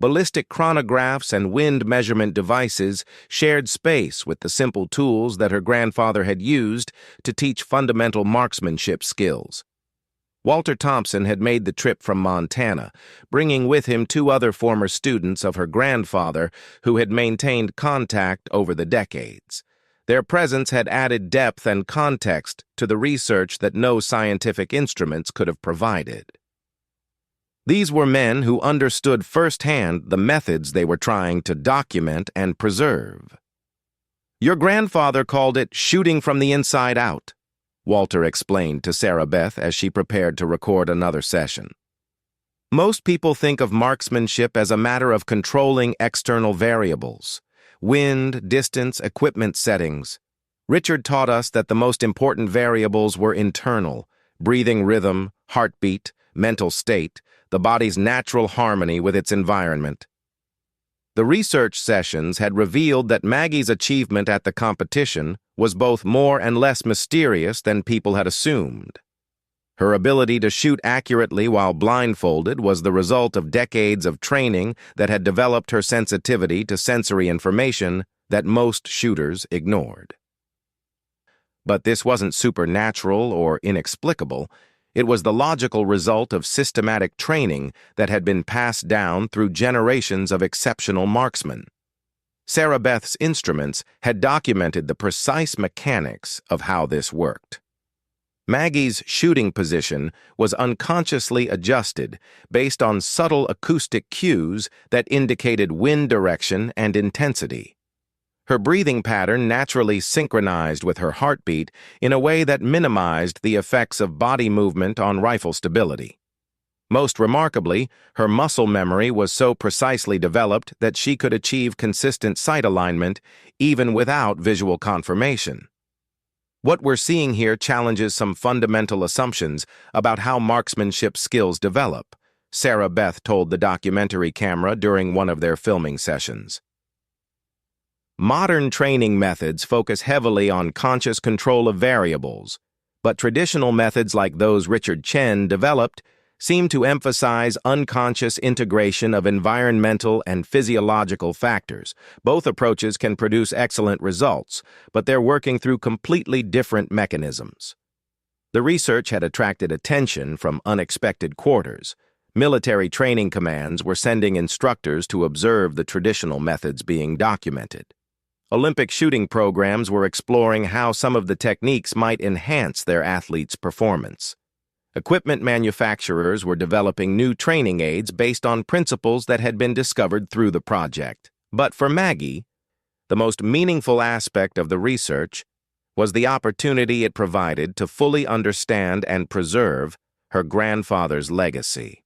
Ballistic chronographs and wind measurement devices shared space with the simple tools that her grandfather had used to teach fundamental marksmanship skills. Walter Thompson had made the trip from Montana, bringing with him 2 other former students of her grandfather who had maintained contact over the decades. Their presence had added depth and context to the research that no scientific instruments could have provided. These were men who understood firsthand the methods they were trying to document and preserve. Your grandfather called it shooting from the inside out, Walter explained to Sarah Beth as she prepared to record another session. Most people think of marksmanship as a matter of controlling external variables: wind, distance, equipment settings. Richard taught us that the most important variables were internal: breathing rhythm, heartbeat, mental state, the body's natural harmony with its environment. The research sessions had revealed that Maggie's achievement at the competition was both more and less mysterious than people had assumed. Her ability to shoot accurately while blindfolded was the result of decades of training that had developed her sensitivity to sensory information that most shooters ignored. But this wasn't supernatural or inexplicable. It was the logical result of systematic training that had been passed down through generations of exceptional marksmen. Sarah Beth's instruments had documented the precise mechanics of how this worked. Maggie's shooting position was unconsciously adjusted based on subtle acoustic cues that indicated wind direction and intensity. Her breathing pattern naturally synchronized with her heartbeat in a way that minimized the effects of body movement on rifle stability. Most remarkably, her muscle memory was so precisely developed that she could achieve consistent sight alignment even without visual confirmation. What we're seeing here challenges some fundamental assumptions about how marksmanship skills develop, Sarah Beth told the documentary camera during one of their filming sessions. Modern training methods focus heavily on conscious control of variables, but traditional methods like those Richard Chen developed seem to emphasize unconscious integration of environmental and physiological factors. Both approaches can produce excellent results, but they're working through completely different mechanisms. The research had attracted attention from unexpected quarters. Military training commands were sending instructors to observe the traditional methods being documented. Olympic shooting programs were exploring how some of the techniques might enhance their athletes' performance. Equipment manufacturers were developing new training aids based on principles that had been discovered through the project. But for Maggie, the most meaningful aspect of the research was the opportunity it provided to fully understand and preserve her grandfather's legacy.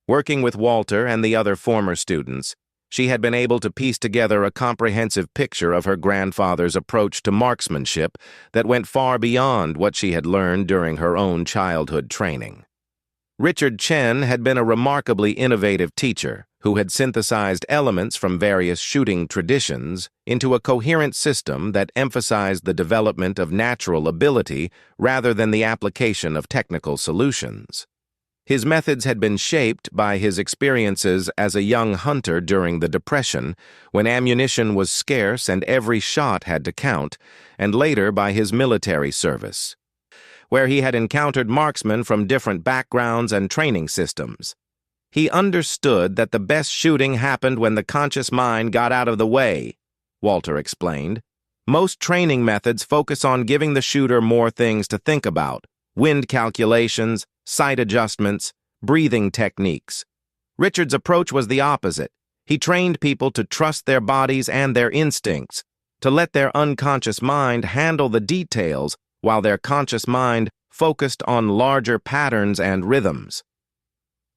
Working with Walter and the other former students, she had been able to piece together a comprehensive picture of her grandfather's approach to marksmanship that went far beyond what she had learned during her own childhood training. Richard Chen had been a remarkably innovative teacher who had synthesized elements from various shooting traditions into a coherent system that emphasized the development of natural ability rather than the application of technical solutions. His methods had been shaped by his experiences as a young hunter during the Depression, when ammunition was scarce and every shot had to count, and later by his military service, where he had encountered marksmen from different backgrounds and training systems. He understood that the best shooting happened when the conscious mind got out of the way, Walter explained. Most training methods focus on giving the shooter more things to think about: wind calculations, sight adjustments, breathing techniques. Richard's approach was the opposite. He trained people to trust their bodies and their instincts, to let their unconscious mind handle the details while their conscious mind focused on larger patterns and rhythms.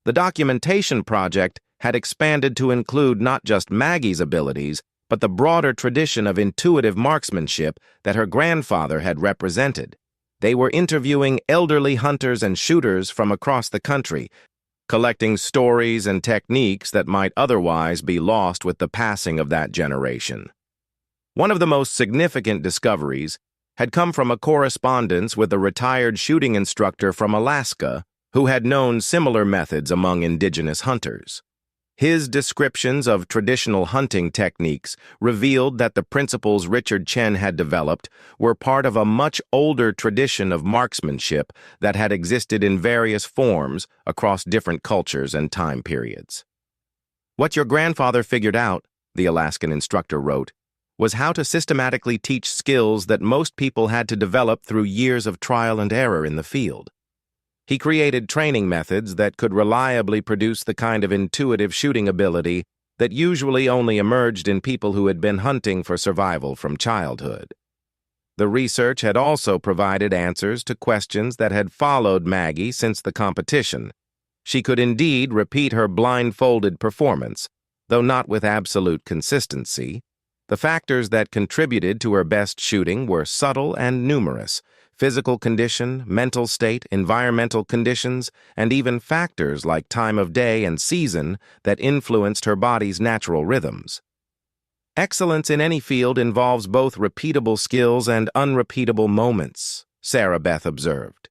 The documentation project had expanded to include not just Maggie's abilities, but the broader tradition of intuitive marksmanship that her grandfather had represented. They were interviewing elderly hunters and shooters from across the country, collecting stories and techniques that might otherwise be lost with the passing of that generation. One of the most significant discoveries had come from a correspondence with a retired shooting instructor from Alaska who had known similar methods among indigenous hunters. His descriptions of traditional hunting techniques revealed that the principles Richard Chen had developed were part of a much older tradition of marksmanship that had existed in various forms across different cultures and time periods. What your grandfather figured out, the Alaskan instructor wrote, was how to systematically teach skills that most people had to develop through years of trial and error in the field. He created training methods that could reliably produce the kind of intuitive shooting ability that usually only emerged in people who had been hunting for survival from childhood. The research had also provided answers to questions that had followed Maggie since the competition. She could indeed repeat her blindfolded performance, though not with absolute consistency. The factors that contributed to her best shooting were subtle and numerous: physical condition, mental state, environmental conditions, and even factors like time of day and season that influenced her body's natural rhythms. Excellence in any field involves both repeatable skills and unrepeatable moments, Sarah Beth observed.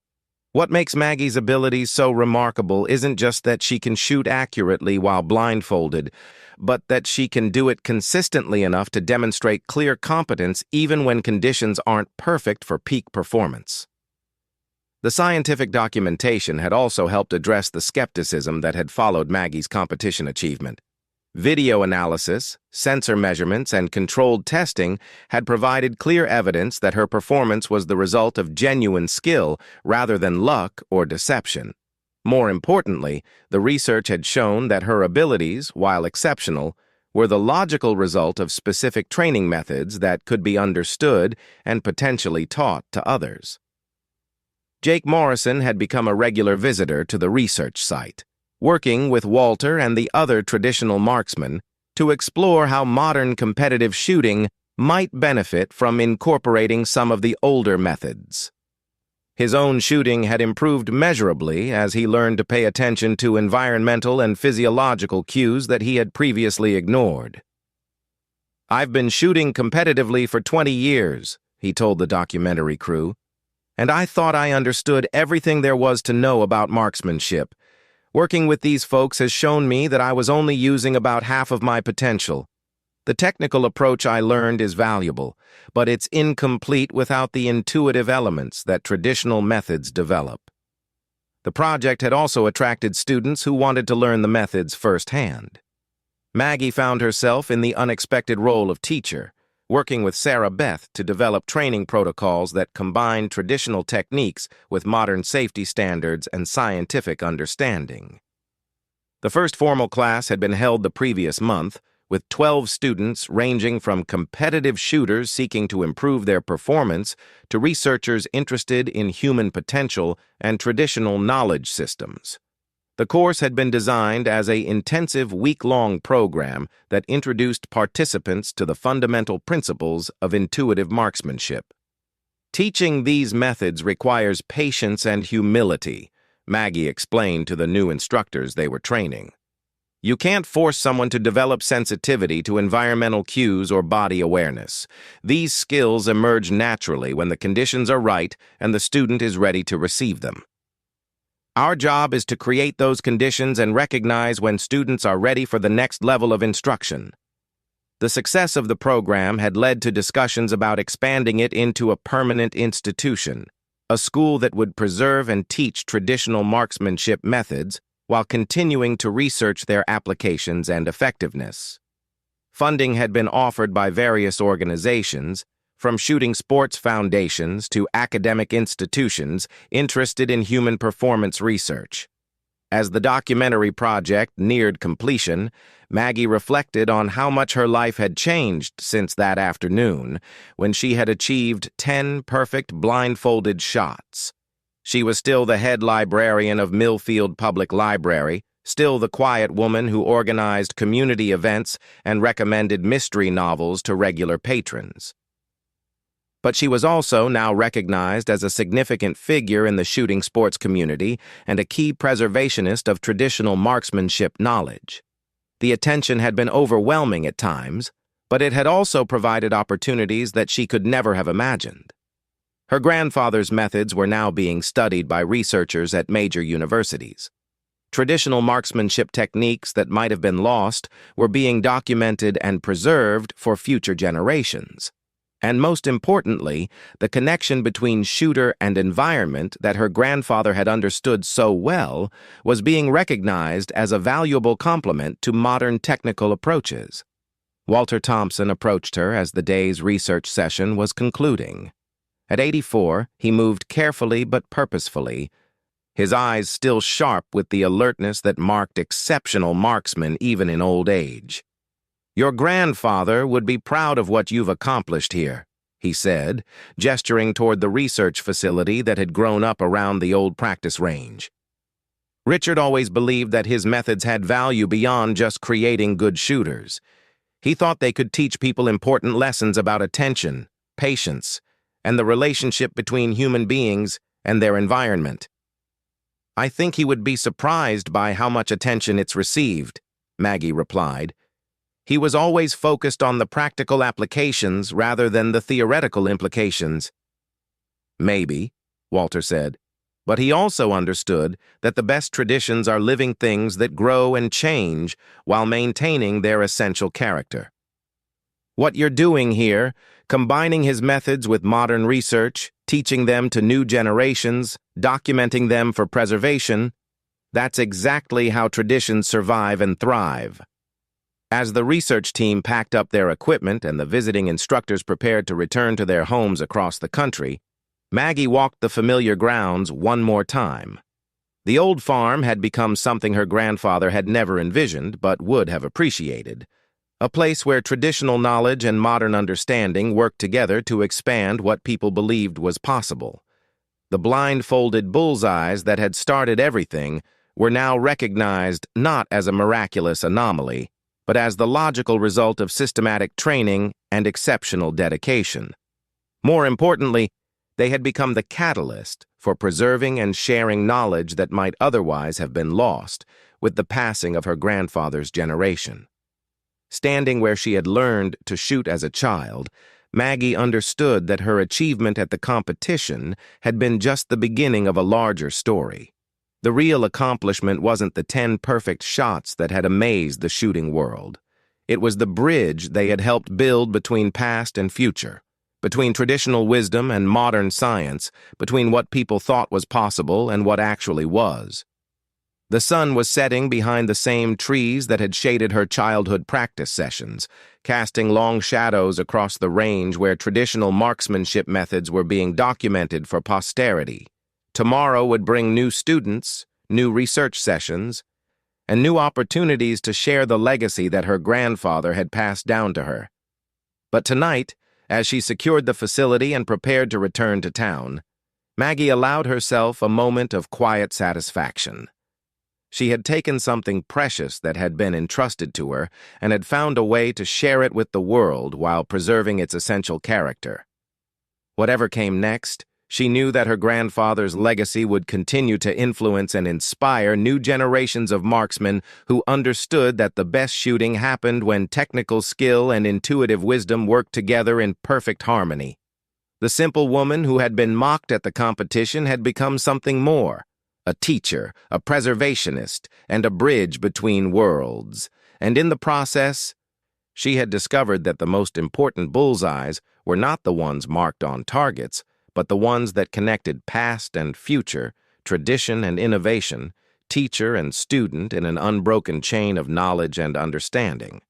What makes Maggie's abilities so remarkable isn't just that she can shoot accurately while blindfolded, but that she can do it consistently enough to demonstrate clear competence even when conditions aren't perfect for peak performance. The scientific documentation had also helped address the skepticism that had followed Maggie's competition achievement. Video analysis, sensor measurements, and controlled testing had provided clear evidence that her performance was the result of genuine skill rather than luck or deception. More importantly, the research had shown that her abilities, while exceptional, were the logical result of specific training methods that could be understood and potentially taught to others. Jake Morrison had become a regular visitor to the research site, working with Walter and the other traditional marksmen to explore how modern competitive shooting might benefit from incorporating some of the older methods. His own shooting had improved measurably as he learned to pay attention to environmental and physiological cues that he had previously ignored. "I've been shooting competitively for 20 years, he told the documentary crew, and I thought I understood everything there was to know about marksmanship. Working with these folks has shown me that I was only using about half of my potential. The technical approach I learned is valuable, but it's incomplete without the intuitive elements that traditional methods develop." The project had also attracted students who wanted to learn the methods firsthand. Maggie found herself in the unexpected role of teacher, working with Sarah Beth to develop training protocols that combine traditional techniques with modern safety standards and scientific understanding. The first formal class had been held the previous month, with 12 students ranging from competitive shooters seeking to improve their performance to researchers interested in human potential and traditional knowledge systems. The course had been designed as an intensive week-long program that introduced participants to the fundamental principles of intuitive marksmanship. "Teaching these methods requires patience and humility," Maggie explained to the new instructors they were training. "You can't force someone to develop sensitivity to environmental cues or body awareness. These skills emerge naturally when the conditions are right and the student is ready to receive them. Our job is to create those conditions and recognize when students are ready for the next level of instruction." The success of the program had led to discussions about expanding it into a permanent institution, a school that would preserve and teach traditional marksmanship methods while continuing to research their applications and effectiveness. Funding had been offered by various organizations, from shooting sports foundations to academic institutions interested in human performance research. As the documentary project neared completion, Maggie reflected on how much her life had changed since that afternoon, when she had achieved 10 perfect blindfolded shots. She was still the head librarian of Millfield Public Library, still the quiet woman who organized community events and recommended mystery novels to regular patrons. But she was also now recognized as a significant figure in the shooting sports community and a key preservationist of traditional marksmanship knowledge. The attention had been overwhelming at times, but it had also provided opportunities that she could never have imagined. Her grandfather's methods were now being studied by researchers at major universities. Traditional marksmanship techniques that might have been lost were being documented and preserved for future generations. And most importantly, the connection between shooter and environment that her grandfather had understood so well was being recognized as a valuable complement to modern technical approaches. Walter Thompson approached her as the day's research session was concluding. At 84, he moved carefully but purposefully, his eyes still sharp with the alertness that marked exceptional marksmen even in old age. "Your grandfather would be proud of what you've accomplished here," he said, gesturing toward the research facility that had grown up around the old practice range. Richard always believed that his methods had value beyond just creating good shooters. He thought they could teach people important lessons about attention, patience, and the relationship between human beings and their environment. "I think he would be surprised by how much attention it's received," Maggie replied. "He was always focused on the practical applications rather than the theoretical implications." "Maybe," Walter said, "but he also understood that the best traditions are living things that grow and change while maintaining their essential character. What you're doing here, combining his methods with modern research, teaching them to new generations, documenting them for preservation, that's exactly how traditions survive and thrive." As the research team packed up their equipment and the visiting instructors prepared to return to their homes across the country, Maggie walked the familiar grounds one more time. The old farm had become something her grandfather had never envisioned but would have appreciated. a place where traditional knowledge and modern understanding worked together to expand what people believed was possible. The blindfolded bullseyes that had started everything were now recognized not as a miraculous anomaly, but as the logical result of systematic training and exceptional dedication. More importantly, they had become the catalyst for preserving and sharing knowledge that might otherwise have been lost with the passing of her grandfather's generation. Standing where she had learned to shoot as a child, Maggie understood that her achievement at the competition had been just the beginning of a larger story. The real accomplishment wasn't the 10 perfect shots that had amazed the shooting world. It was the bridge they had helped build between past and future, between traditional wisdom and modern science, between what people thought was possible and what actually was. The sun was setting behind the same trees that had shaded her childhood practice sessions, casting long shadows across the range where traditional marksmanship methods were being documented for posterity. Tomorrow would bring new students, new research sessions, and new opportunities to share the legacy that her grandfather had passed down to her. But tonight, as she secured the facility and prepared to return to town, Maggie allowed herself a moment of quiet satisfaction. She had taken something precious that had been entrusted to her and had found a way to share it with the world while preserving its essential character. Whatever came next, she knew that her grandfather's legacy would continue to influence and inspire new generations of marksmen who understood that the best shooting happened when technical skill and intuitive wisdom worked together in perfect harmony. The simple woman who had been mocked at the competition had become something more: a teacher, a preservationist, and a bridge between worlds. And in the process, she had discovered that the most important bullseyes were not the ones marked on targets, but the ones that connected past and future, tradition and innovation, teacher and student in an unbroken chain of knowledge and understanding.